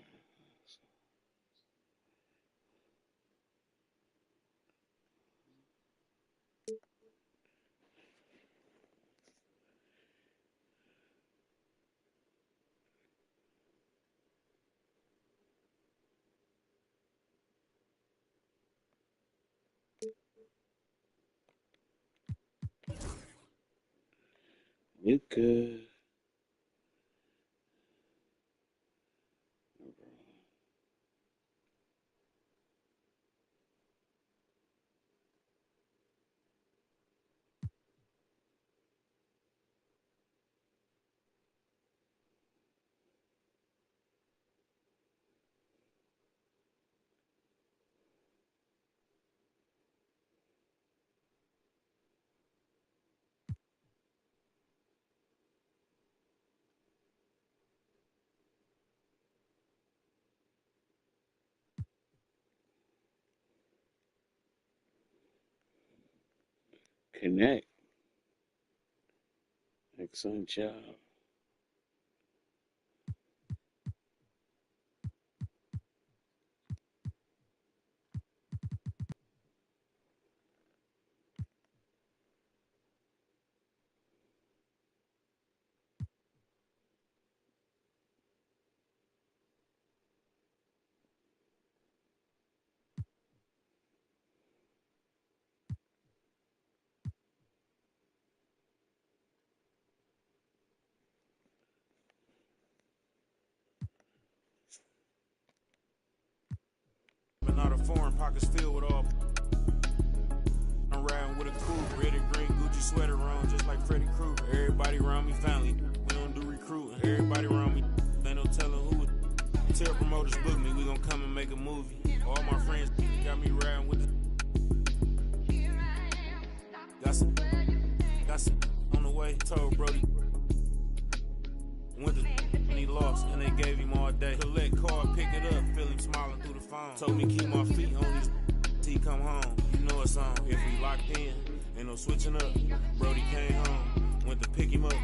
Luka. Connect. Excellent job. But not a foreign, pockets filled with all. I'm riding with a crew, red and green Gucci sweater on, just like Freddy Krueger. Everybody around me family, we don't do recruiting. Everybody around me, ain't no telling who. Tell promoters book me, we gon' come and make a movie. All my friends got me riding with the. Got some on the way. Told Brody went to and he lost, and they gave him all day. Collect card, pick it up, feel him smiling through the phone. Told me keep my feet on these till he come home. You know it's on. If we locked in, ain't no switching up. Brody came home, went to pick him up.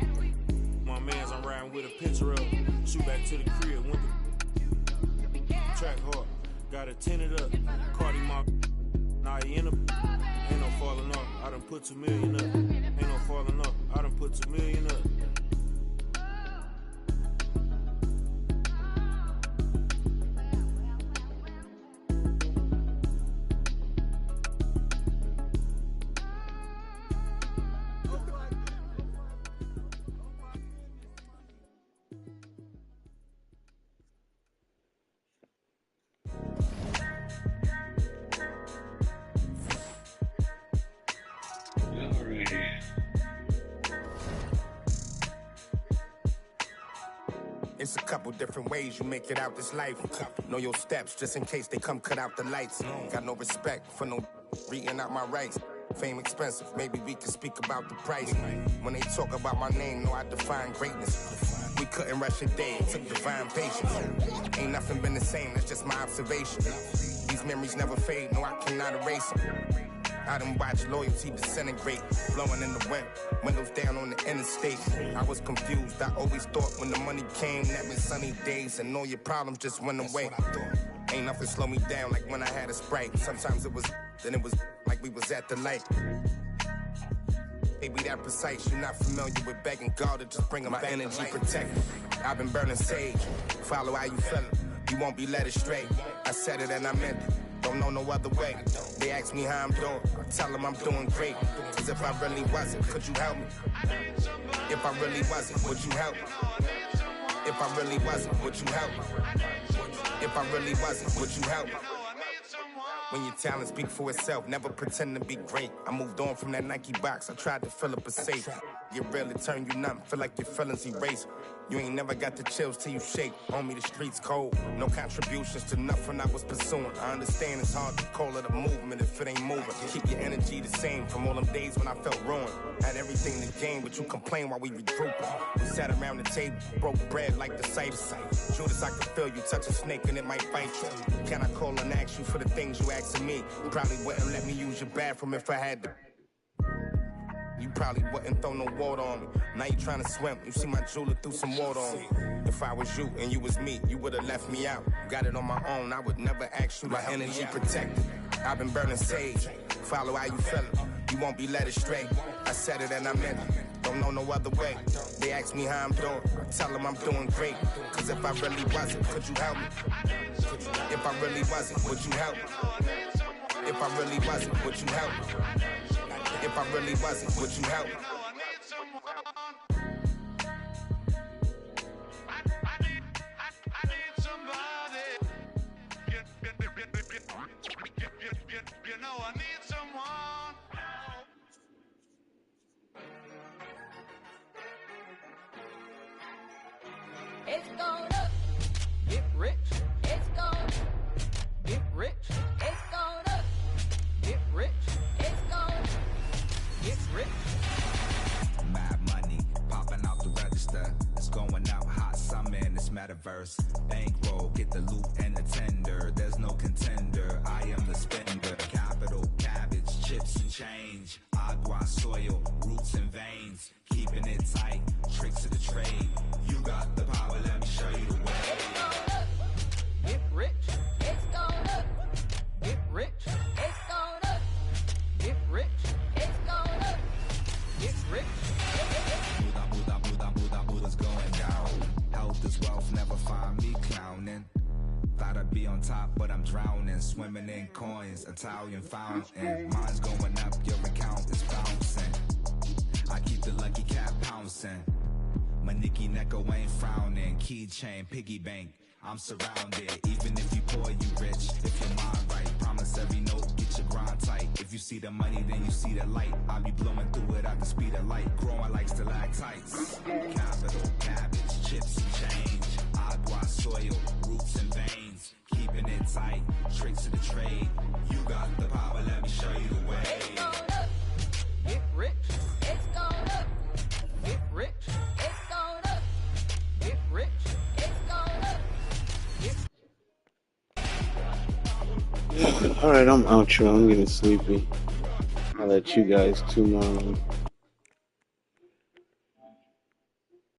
My mans, I'm riding with a picture of. Shoot back to the crib, went to track hard, got it tinted up. Caught him off. Now he in a. Ain't no falling off. I done put 2 million up. Ain't no falling off. I done put 2 million up. It's a couple different ways you make it out this life. Know your steps just in case they come cut out the lights. Got no respect for no reading out my rights. Fame expensive, maybe we can speak about the price. When they talk about my name, know I define greatness. We couldn't rush a day, it took divine patience. Ain't nothing been the same, that's just my observation. These memories never fade, no I cannot erase them. I done watched loyalty disintegrate, blowing in the wind, windows down on the interstate. I was confused, I always thought when the money came, that meant sunny days, and all your problems just went away. Ain't nothing slow me down like when I had a Sprite. Sometimes it was, then it was like we was at the light. Baby, that precise, you're not familiar with begging God to just bring my energy protected. I've been burning sage, follow how you feelin', you won't be led astray. I said it and I meant it. Don't know no other way. They ask me how I'm doing, I tell them I'm doing great. Cause if I really wasn't, could you help me? If I really wasn't, would you help me? If I really wasn't, would you help me? If I really wasn't, would you help me? When your talent speak for itself, never pretend to be great. I moved on from that Nike box, I tried to fill up a safe. Get real, it turn you numb, feel like your feelings erase. You ain't never got the chills till you shake. Homie, the streets cold. No contributions to nothing I was pursuing. I understand it's hard to call it a movement if it ain't moving. Keep your energy the same from all them days when I felt ruined. Had everything to gain, but you complain while we regroup. We sat around the table, broke bread like the Cypher. Judas, I can feel you touch a snake and it might bite you. Can I call and ask you for the things you asking me? You probably wouldn't let me use your bathroom if I had to. You probably wouldn't throw no water on me. Now you trying to swim, you see my jeweler threw some water on me. If I was you and you was me, you would've left me out. Got it on my own, I would never ask you. My energy protected, I've been burning sage. Follow how you feelin', you won't be led astray. I said it and I meant it, don't know no other way. They ask me how I'm doing, I tell them I'm doing great. Cause if I really wasn't, could you help me? If I really wasn't, would you help me? If I really wasn't, would you help me? If I really wasn't, would you help? You know I need someone. It's gonna get rich. It's gonna get rich. It's gonna get rich. It's gonna get rich. Mad money popping out the register. It's going out hot summer in this metaverse. Bankroll, get the loot and the tender. There's no contender. I am the spender. Capital, cabbage, chips and change. Agua, soil, roots and veins. Keeping it tight. Tricks of the trade. You got the power. Let me show you the way. It's gonna get rich. It's gonna get rich. It's gonna get rich. It's gonna get rich. Buddha's going down. Health is wealth, never find me clowning. Thought I'd be on top, but I'm drowning. Swimming in coins, Italian fountain. Mine's going up, your account is bouncing. I keep the lucky cat pouncing. My Nicky Necko ain't frowning. Keychain, piggy bank, I'm surrounded. Even if you poor, you rich. If your mind right, promise every note, get your grind tight. If you see the money, then you see the light. I'll be blowing through it at the speed of light. Growing like stalactites. Capital, cabbage, chips and change. Agua, soil, roots and veins. Keeping it tight, tricks of the trade. You got the power, let me show you the way. It's gonna get rich. It's gonna get rich. It's gonna get rich. It's gonna get. Alright, I'm out, y'all. I'm getting sleepy. I'll let you guys tomorrow.